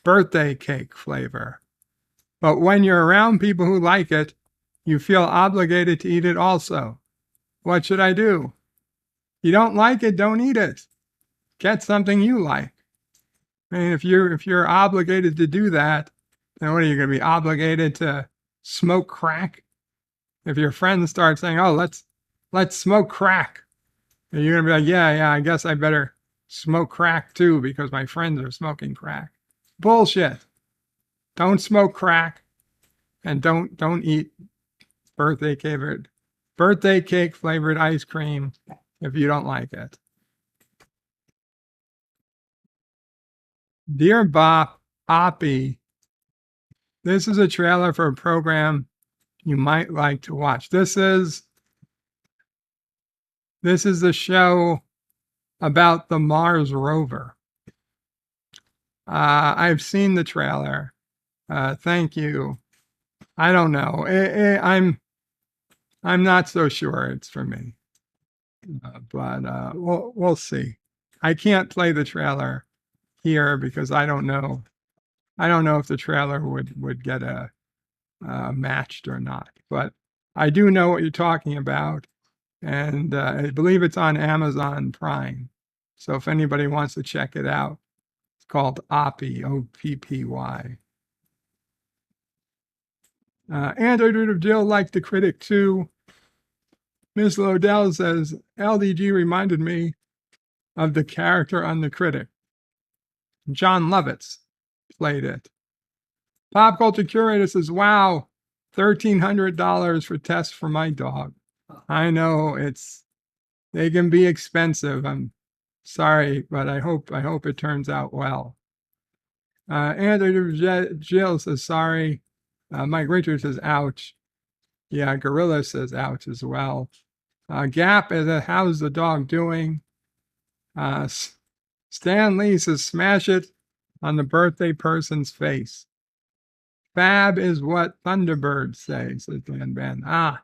I: Birthday cake flavor. But when you're around people who like it, you feel obligated to eat it also. What should I do? You don't like it, don't eat it. Get something you like. I mean, if you're obligated to do that, then what are you going to be obligated to smoke crack? If your friends start saying, "Oh, let's smoke crack," and you're going to be like, "Yeah, I guess I better smoke crack too because my friends are smoking crack." Bullshit. Don't smoke crack, and don't eat birthday cake flavored ice cream if you don't like it. Dear Bop, Oppie, this is a trailer for a program you might like to watch. This is the show about the Mars rover. I've seen the trailer. Thank you. I don't know. I'm not so sure it's for me, but we'll see. I can't play the trailer here because I don't know. I don't know if the trailer would get matched or not. But I do know what you're talking about, and I believe it's on Amazon Prime. So if anybody wants to check it out, it's called Oppy, O-P-P-Y. Android of Jill liked the critic too. Miss Lodell says, LDG reminded me of the character on the critic. John Lovitz played it. Pop Culture Curator says, wow, $1,300 for tests for my dog. I know they can be expensive. I'm sorry, but I hope it turns out well. Andrew Jill says, sorry. Mike Richards says, ouch. Yeah, Gorilla says, ouch as well. Gap is how's the dog doing? Stan Lee says, smash it on the birthday person's face. Fab is what Thunderbirds say, says Dan Ben. I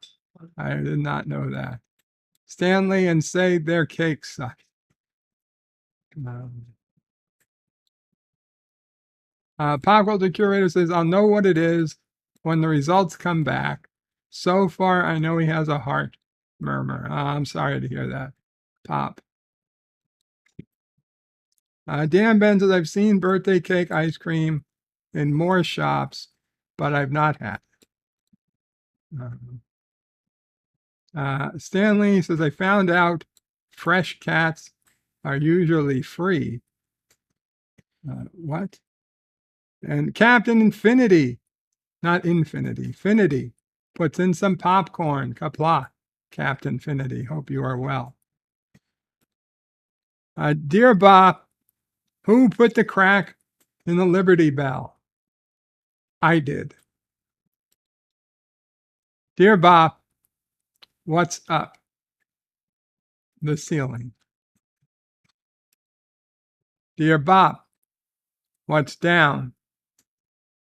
I: did not know that. Stanley and say their cakes suck. Paco the curator says, I'll know what it is when the results come back. So far, I know he has a heart murmur. I'm sorry to hear that, Pop. Dan Ben says, I've seen birthday cake ice cream in more shops, but I've not had it. Stanley says, I found out fresh cats are usually free. What? And Captain Infinity, not Infinity, Finity, puts in some popcorn. Qapla, Captain Finity. Hope you are well. Dear Bop, who put the crack in the Liberty Bell? I did. Dear Bop, what's up? The ceiling. Dear Bop, what's down?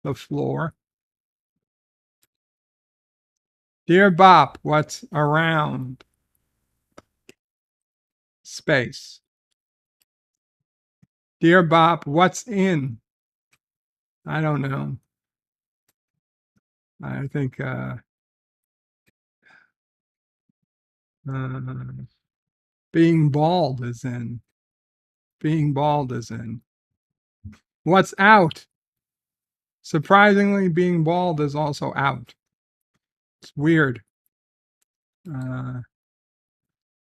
I: The floor. Dear Bop, what's around? Space. Dear Bop, what's in? I don't know. I think being bald is in. Being bald is in. What's out? Surprisingly, being bald is also out. It's weird.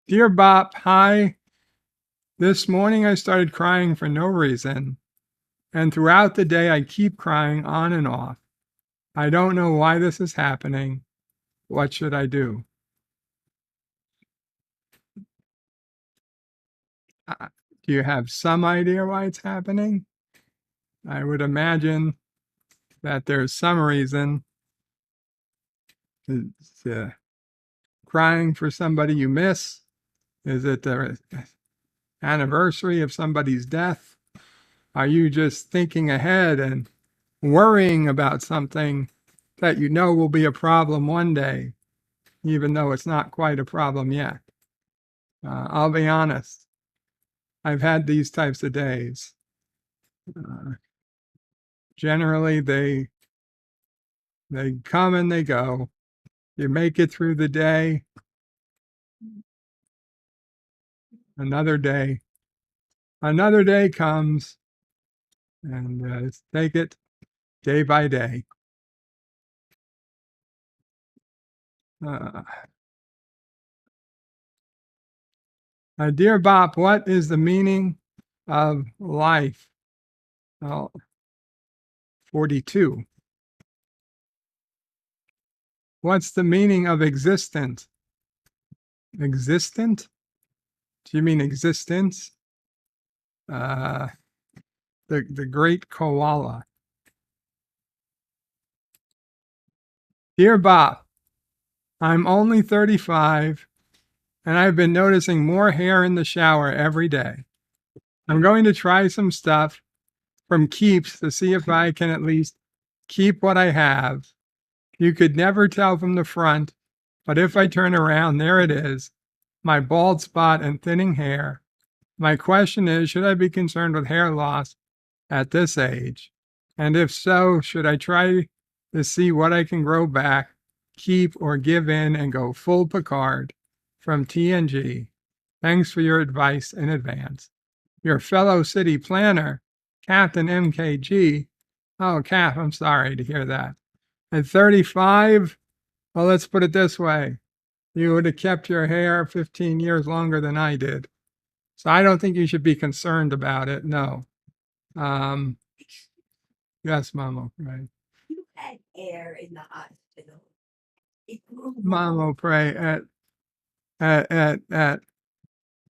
I: Dear Bop, hi. This morning I started crying for no reason, and throughout the day I keep crying on and off. I don't know why this is happening. What should I do? Do you have some idea why it's happening? I would imagine that there's some reason. crying for somebody you miss? Is it the anniversary of somebody's death? Are you just thinking ahead and worrying about something that you know will be a problem one day, even though it's not quite a problem yet? I'll be honest. I've had these types of days. Generally, they come and they go. You make it through the day. Another day comes, and take it day by day. Dear Bop, what is the meaning of life? Well, 42. What's the meaning of existence? Existent? Do you mean existence? The great koala. Dear Bop, I'm only 35 and I've been noticing more hair in the shower every day. I'm going to try some stuff from Keeps to see if I can at least keep what I have. You could never tell from the front, but if I turn around, there it is, my bald spot and thinning hair. My question is, should I be concerned with hair loss at this age? And if so, should I try to see what I can grow back, keep, or give in and go full Picard? From TNG. Thanks for your advice in advance. Your fellow city planner, Captain MKG. Oh, Cap, I'm sorry to hear that. At 35, well, let's put it this way. You would have kept your hair 15 years longer than I did. So I don't think you should be concerned about it. No. Yes, Mama, right.
E: You had hair in the hospital.
I: Mama, pray at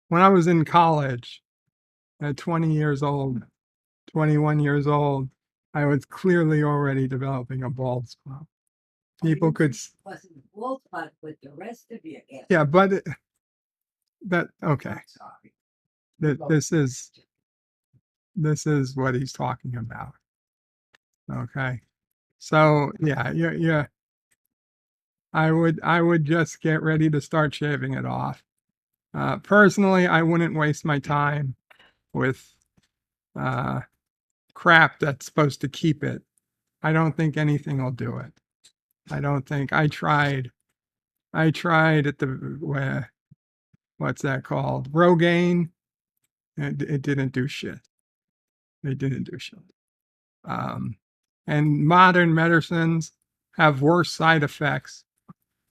I: when I was in college at 20 years old, 21 years old, I was clearly already developing a bald spot. People could
E: Wasn't bald spot with the rest of your hair.
I: yeah, but that okay.
E: Sorry.
I: This is what he's talking about. Okay. So yeah. I would just get ready to start shaving it off. Personally, I wouldn't waste my time with crap that's supposed to keep it. I don't think anything will do it. I don't think I tried at the what's that called? Rogaine. It didn't do shit. It didn't do shit. And modern medicines have worse side effects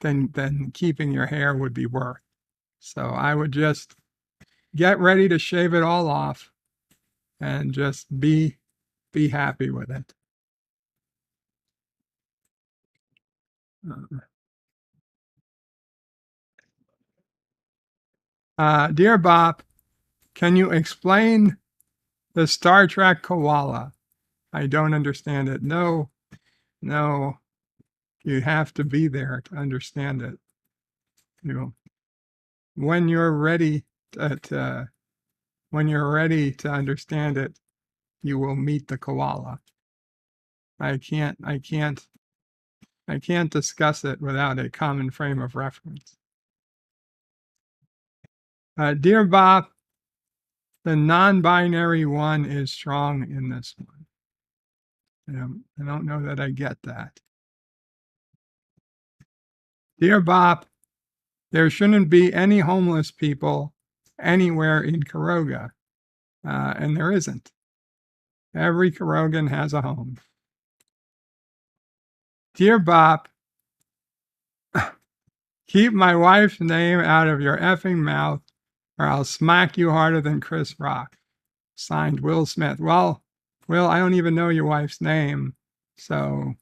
I: than keeping your hair would be worth. So I would just get ready to shave it all off and just be happy with it. Dear Bob, can you explain the Star Trek koala? I don't understand it. No, you have to be there to understand it. You know, when you're ready to understand it, you will meet the koala. I can't discuss it without a common frame of reference. Dear Bob, the non-binary one is strong in this one. I don't know that I get that. Dear Bob, there shouldn't be any homeless people anywhere in Karoga, and there isn't. Every Karogan has a home. Dear Bob, keep my wife's name out of your effing mouth or I'll smack you harder than Chris Rock. Signed, Will Smith. Well, Will, I don't even know your wife's name, so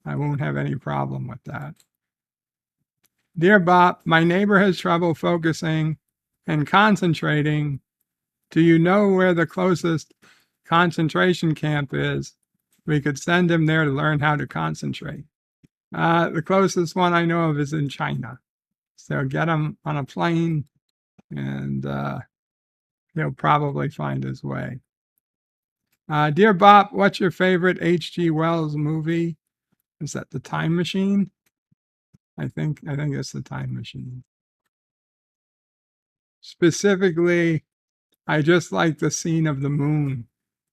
I: I won't have any problem with that. Dear Bob, my neighbor has trouble focusing and concentrating. Do you know where the closest concentration camp is? We could send him there to learn how to concentrate. The closest one I know of is in China. So get him on a plane and he'll probably find his way. Dear Bob, what's your favorite H.G. Wells movie? Is that The Time Machine? I think it's The Time Machine. Specifically, I just like the scene of the moon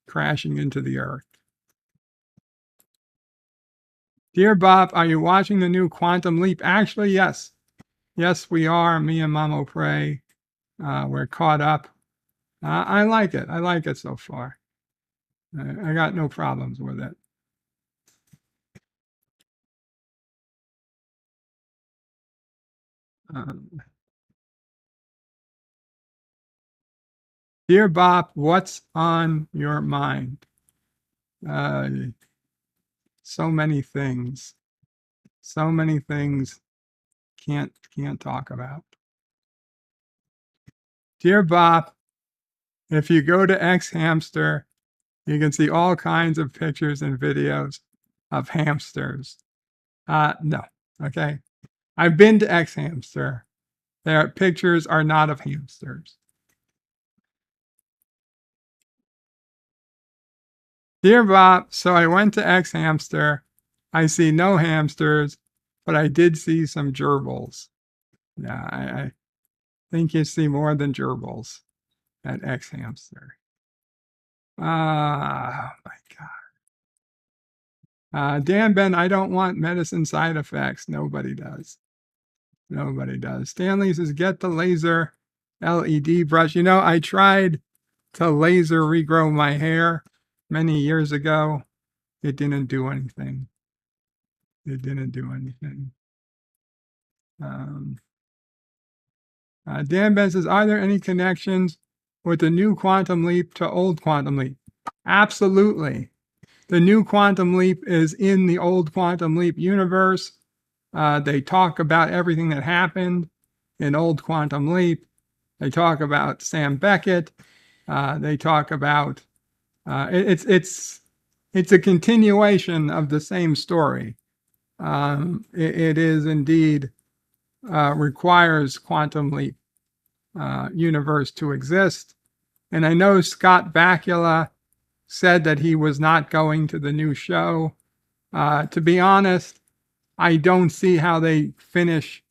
I: crashing into the earth. Dear Bob, are you watching the new Quantum Leap? Actually, yes. Yes, we are. Me and Mamo Pray. We're caught up. I like it. I like it so far. I got no problems with it. Dear Bob, what's on your mind? So many things. So many things can't talk about. Dear Bob, if you go to X Hamster, you can see all kinds of pictures and videos of hamsters. No, okay. I've been to X Hamster. Their pictures are not of hamsters. Dear Bob, so I went to X Hamster. I see no hamsters, but I did see some gerbils. Yeah, I think you see more than gerbils at X Hamster. Oh my God. Dan Ben, I don't want medicine side effects. Nobody does. Nobody does. Stanley says, get the laser LED brush. You know, I tried to laser regrow my hair many years ago. It didn't do anything. It didn't do anything. Dan Ben says, are there any connections with the new Quantum Leap to old Quantum Leap? Absolutely. The new Quantum Leap is in the old Quantum Leap universe. They talk about everything that happened in old Quantum Leap. They talk about Sam Beckett. They talk about it's a continuation of the same story. It is indeed requires Quantum Leap universe to exist. And I know Scott Bakula said that he was not going to the new show. To be honest, I don't see how they finish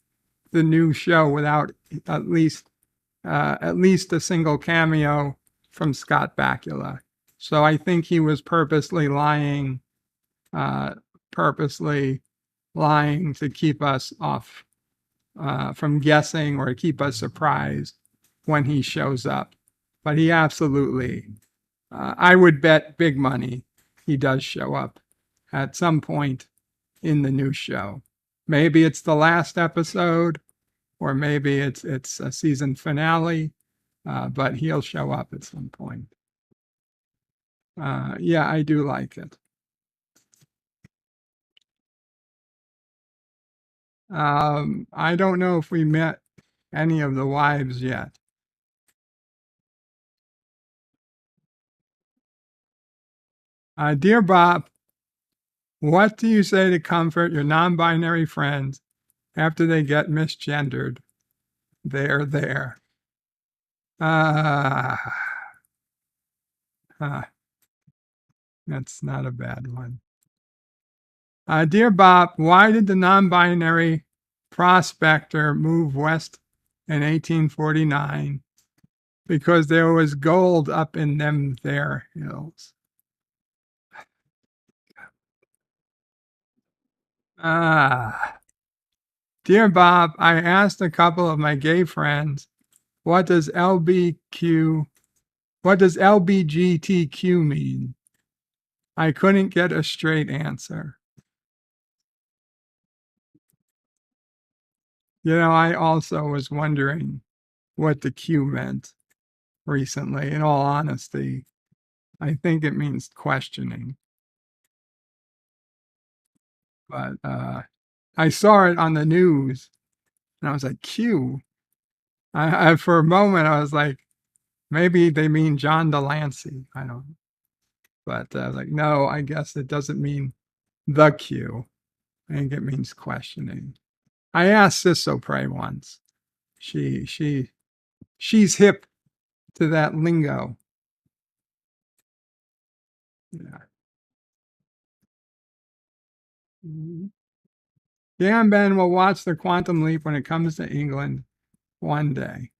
I: the new show without at least a single cameo from Scott Bakula. So I think he was purposely lying to keep us off from guessing or keep us surprised when he shows up. But he absolutely, I would bet big money he does show up at some point in the new show. Maybe it's the last episode, or maybe it's a season finale, but he'll show up at some point. Yeah, I do like it. I don't know if we met any of the wives yet. Dear Bob, what do you say to comfort your non-binary friends after they get misgendered? They're there. That's not a bad one. Dear Bob, why did the non-binary prospector move west in 1849? Because there was gold up in them there hills. Dear Bob, I asked a couple of my gay friends, what does LBGTQ mean? I couldn't get a straight answer. You know, I also was wondering what the Q meant recently. In all honesty, I think it means questioning. But I saw it on the news and I was like, Q? For a moment, I was like, maybe they mean John Delancey. I don't know. But I was like, no, I guess it doesn't mean the Q. I think it means questioning. I asked Sissopray once. She's hip to that lingo. Yeah. Dan Ben will watch the Quantum Leap when it comes to England one day.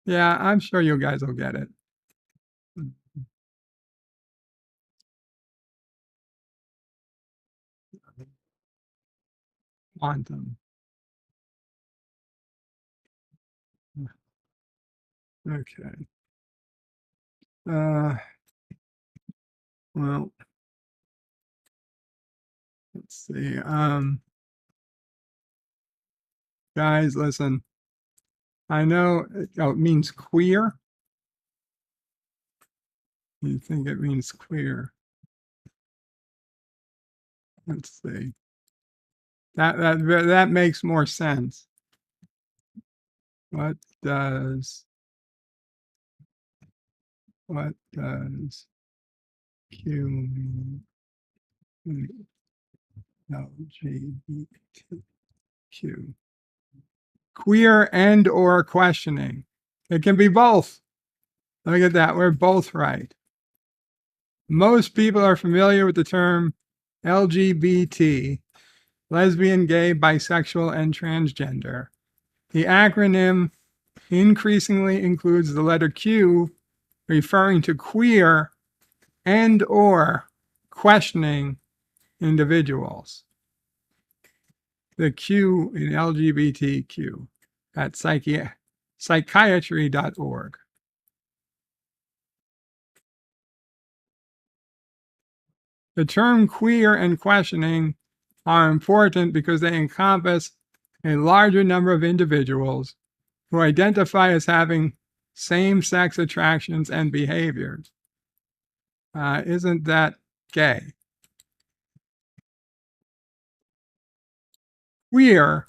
I: Yeah, I'm sure you guys will get it. Quantum. Okay. Well, let's see. Guys, listen. I know it means queer. You think it means queer? Let's see. That makes more sense. What does Q mean? LGBTQ. Queer and or questioning. It can be both. Look at that. We're both right. Most people are familiar with the term LGBT, lesbian, gay, bisexual, and transgender. The acronym increasingly includes the letter Q, referring to queer and or questioning individuals. The Q in LGBTQ at psychiatry.org. The term queer and questioning are important because they encompass a larger number of individuals who identify as having same-sex attractions and behaviors. Isn't that gay? Queer,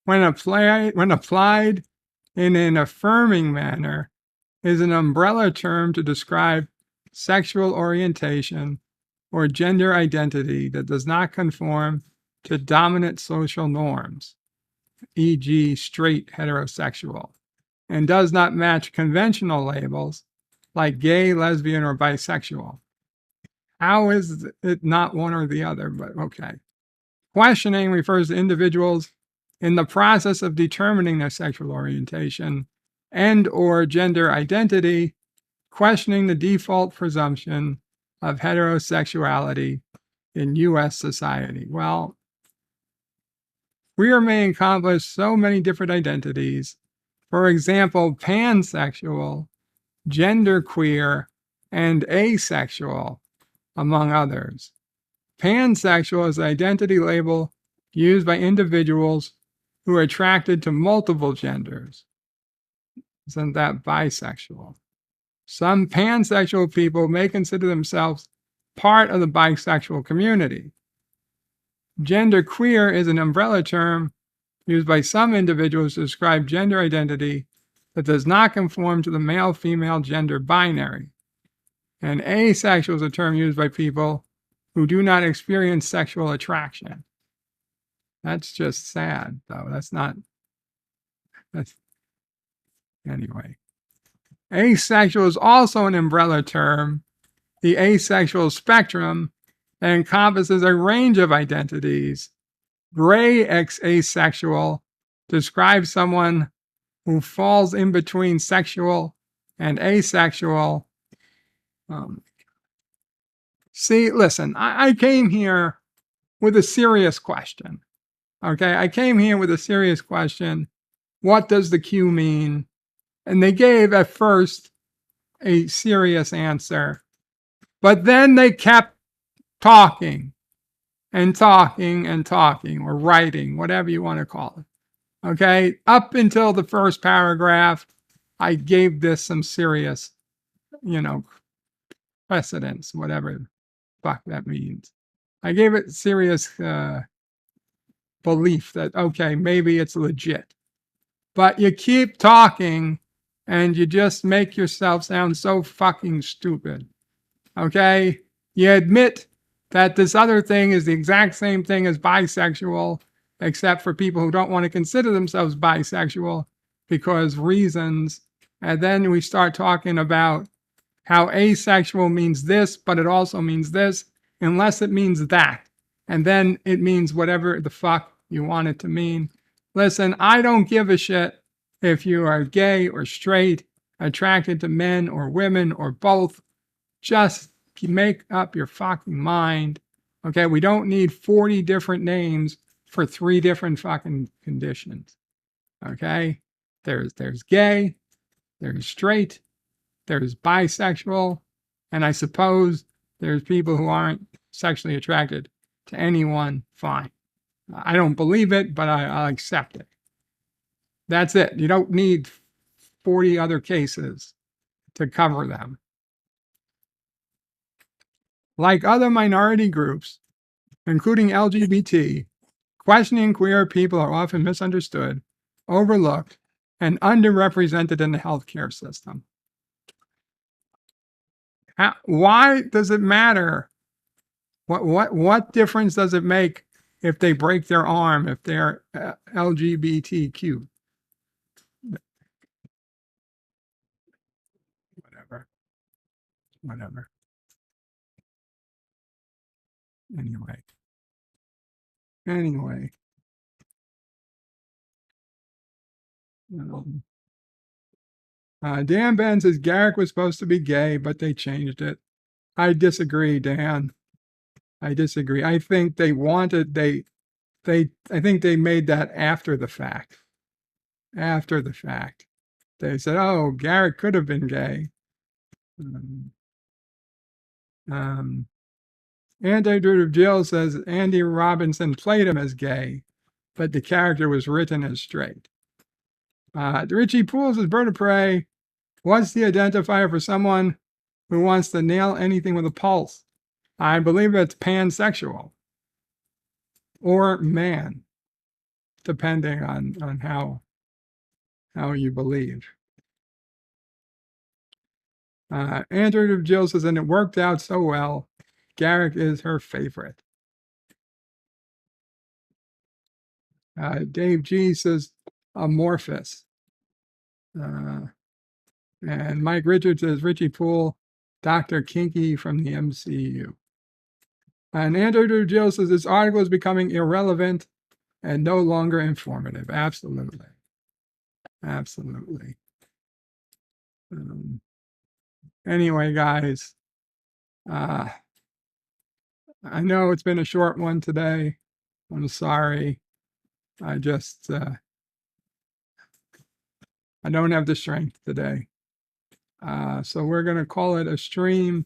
I: when applied in an affirming manner, is an umbrella term to describe sexual orientation or gender identity that does not conform to dominant social norms, e.g., straight heterosexual, and does not match conventional labels like gay, lesbian, or bisexual. How is it not one or the other? But okay. Questioning refers to individuals in the process of determining their sexual orientation and or gender identity, questioning the default presumption of heterosexuality in U.S. society. Well, queer may encompass so many different identities. For example, pansexual, genderqueer, and asexual, among others. Pansexual is an identity label used by individuals who are attracted to multiple genders. Isn't that bisexual? Some pansexual people may consider themselves part of the bisexual community. Genderqueer is an umbrella term used by some individuals to describe gender identity that does not conform to the male-female gender binary. And asexual is a term used by people who do not experience sexual attraction. That's just sad, though. Anyway. Asexual is also an umbrella term, the asexual spectrum, that encompasses a range of identities. Gray asexual describes someone who falls in between sexual and asexual. See, listen, I came here with a serious question. Okay, I came here with a serious question. What does the Q mean? And they gave at first a serious answer, but then they kept talking and talking and talking, or writing, whatever you want to call it. Okay, up until the first paragraph, I gave this some serious, precedence, whatever the fuck that means. I gave it serious belief that, okay, maybe it's legit. But you keep talking and you just make yourself sound so fucking stupid. Okay? You admit that this other thing is the exact same thing as bisexual, except for people who don't want to consider themselves bisexual because reasons. And then we start talking about how asexual means this, but it also means this, unless it means that. And then it means whatever the fuck you want it to mean. Listen, I don't give a shit if you are gay or straight, attracted to men or women or both. Just make up your fucking mind. Okay, we don't need 40 different names for 3 different fucking conditions. Okay? There's gay, there's straight, there's bisexual, and I suppose there's people who aren't sexually attracted to anyone. Fine. I don't believe it, but I'll accept it. That's it. You don't need 40 other cases to cover them. Like other minority groups, including LGBT, questioning queer people are often misunderstood, overlooked, and underrepresented in the healthcare system. Why does it matter? What difference does it make if they break their arm, if they're LGBTQ? Whatever. Anyway. Dan Ben says Garrick was supposed to be gay, but they changed it. I disagree, Dan. I disagree. I think they wanted, I think they made that after the fact. After the fact. They said, oh, Garrick could have been gay. Anti-Druid Jill says Andy Robinson played him as gay, but the character was written as straight. Richie Pools says Bird of Prey. What's the identifier for someone who wants to nail anything with a pulse? I believe it's pansexual or man, depending on how you believe. Andrew Jill says, and it worked out so well. Garrick is her favorite. Dave G says amorphous. And Mike Richards says Richie Poole, Dr. Kinky from the MCU. And Andrew Jill says this article is becoming irrelevant and no longer informative. Absolutely. Absolutely. Anyway, guys, I know it's been a short one today. I'm sorry. I just, I don't have the strength today. So we're going to call it a stream.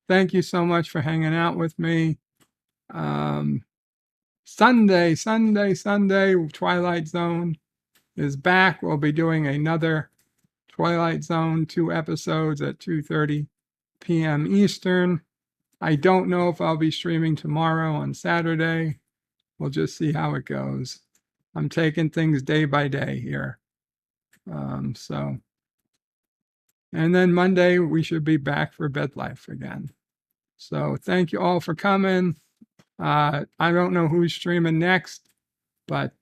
I: Thank you so much for hanging out with me. Sunday, Twilight Zone is back. We'll be doing another Twilight Zone 2 episodes at 2:30 p.m. Eastern. I don't know if I'll be streaming tomorrow on Saturday. We'll just see how it goes. I'm taking things day by day here. And then Monday, we should be back for Bed Life again. So thank you all for coming. I don't know who's streaming next, but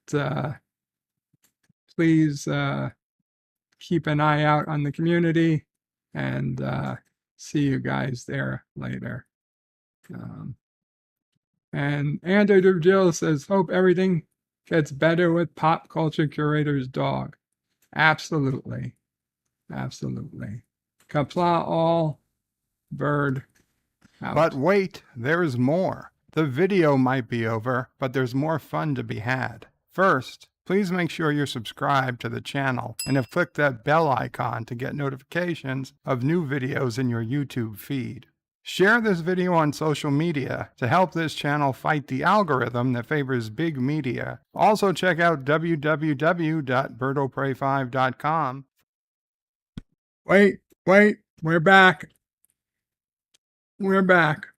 I: please keep an eye out on the community and see you guys there later. And Andrew Jill says, hope everything gets better with Pop Culture Curator's dog. Absolutely. Absolutely. Qapla all, bird out.
J: But wait, there's more. The video might be over, but there's more fun to be had. First, please make sure you're subscribed to the channel and have clicked that bell icon to get notifications of new videos in your YouTube feed. Share this video on social media to help this channel fight the algorithm that favors big media. Also check out www.birdoprey5.com.
I: Wait, we're back. We're back.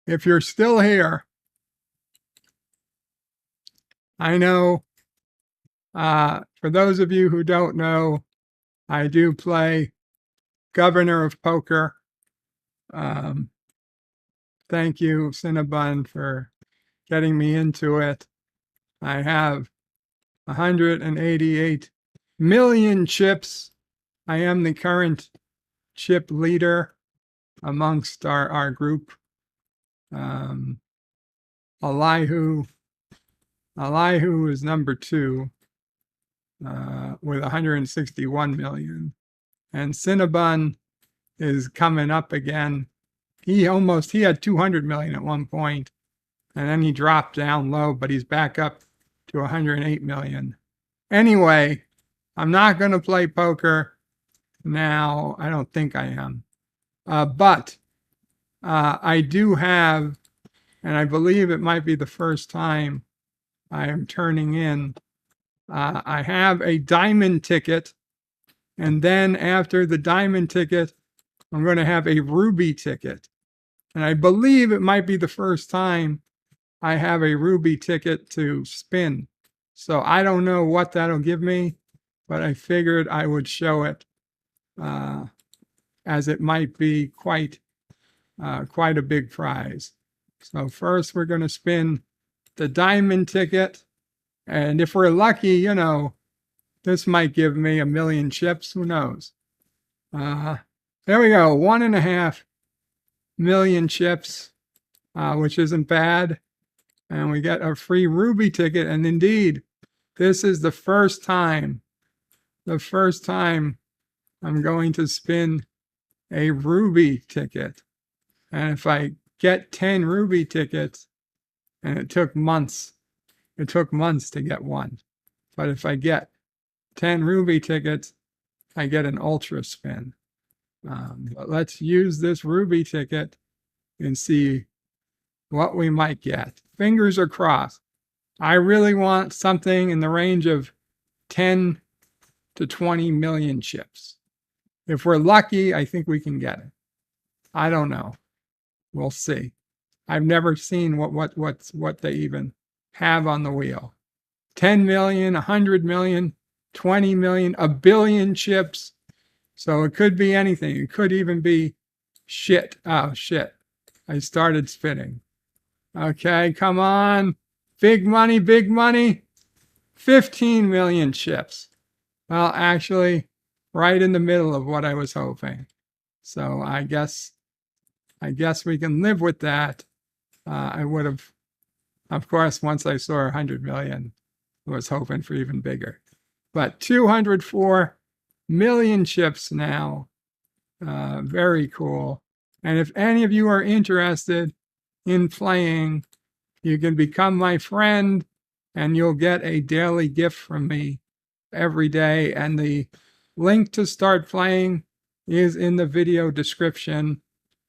I: If you're still here, I know, for those of you who don't know, I do play Governor of Poker. Thank you, Cinnabon, for getting me into it. I have 188 million chips. I am the current chip leader amongst our group. Elihu is number 2 with 161 million. And Cinnabon is coming up again. He had 200 million at one point, and then he dropped down low, but he's back up to 108 million. Anyway, I'm not going to play poker now. I don't think I am. But I do have, and I believe it might be the first time I am turning in, I have a diamond ticket. And then after the diamond ticket, I'm going to have a ruby ticket. And I believe it might be the first time I have a ruby ticket to spin. So I don't know what that'll give me, but I figured I would show it as it might be quite a big prize. So first we're going to spin the diamond ticket. And if we're lucky, this might give me 1 million chips. Who knows? There we go. 1.5 million chips, which isn't bad. And we get a free ruby ticket. And indeed, this is the first time I'm going to spin a ruby ticket. And if I get 10 ruby tickets, and it took months to get one. But if I get 10 ruby tickets, I get an ultra spin. But let's use this ruby ticket and see what we might get. Fingers are crossed. I really want something in the range of 10 to 20 million chips. If we're lucky, I think we can get it. I don't know. We'll see. I've never seen what they even have on the wheel. 10 million, 100 million, 20 million, 1 billion chips. So it could be anything. It could even be shit. Oh, shit. I started spinning. Okay, come on. Big money, big money. 15 million chips. Well, actually, right in the middle of what I was hoping. So I guess we can live with that. I would have, of course, once I saw 100 million, I was hoping for even bigger. But 204 million chips now. Very cool. And if any of you are interested in playing, you can become my friend and you'll get a daily gift from me every day. And the link to start playing is in the video description.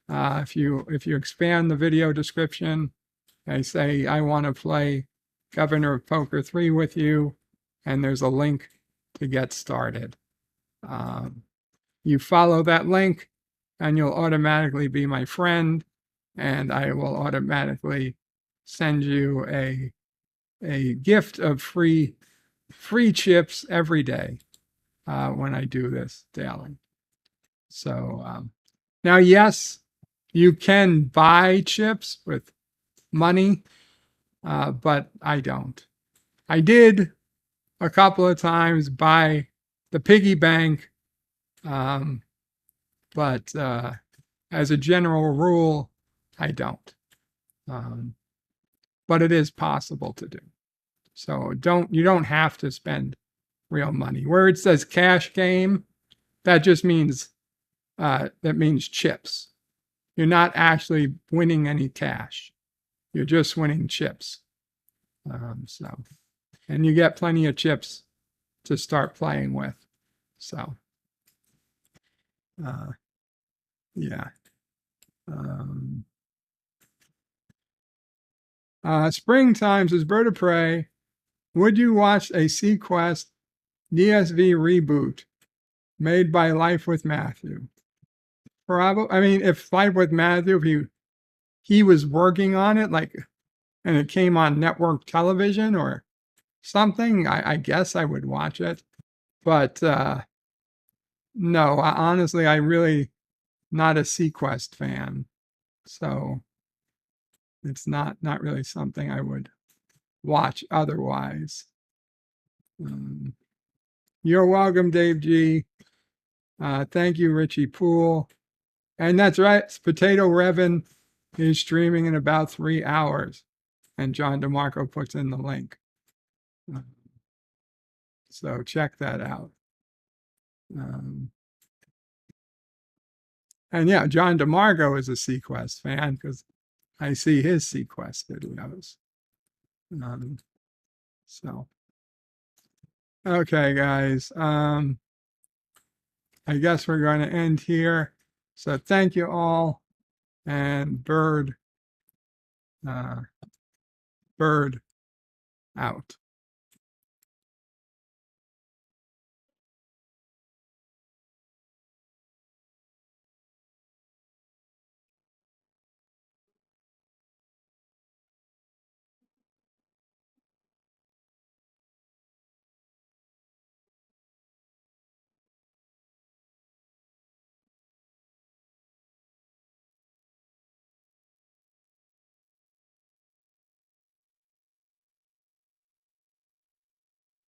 I: If you expand the video description, I say, I want to play Governor of Poker 3 with you, and there's a link to get started. You follow that link, and you'll automatically be my friend, and I will automatically send you a gift of free chips every day when I do this daily. So now, yes, you can buy chips with money, but I don't. I did a couple of times buy the piggy bank, but as a general rule, I don't. But it is possible to do. So you don't have to spend real money. Where it says cash game, that just means chips. You're not actually winning any cash. You're just winning chips. And you get plenty of chips to start playing with. So, yeah. Springtime says, Bird of Prey, would you watch a Sequest DSV reboot made by Life with Matthew? Probably. I mean, if Life with Matthew, if he was working on it, and it came on network television or something, I guess I would watch it. But no, honestly, I really not a Sequest fan. So it's not really something I would watch otherwise. You're welcome, Dave G. Thank you, Richie Poole. And that's right, Potato Revan is streaming in about 3 hours. And John DeMarco puts in the link. So check that out. And yeah, John DeMarco is a Sequest fan because I see his Sequest videos. So, okay, guys. I guess we're going to end here. So thank you all. And Bird out.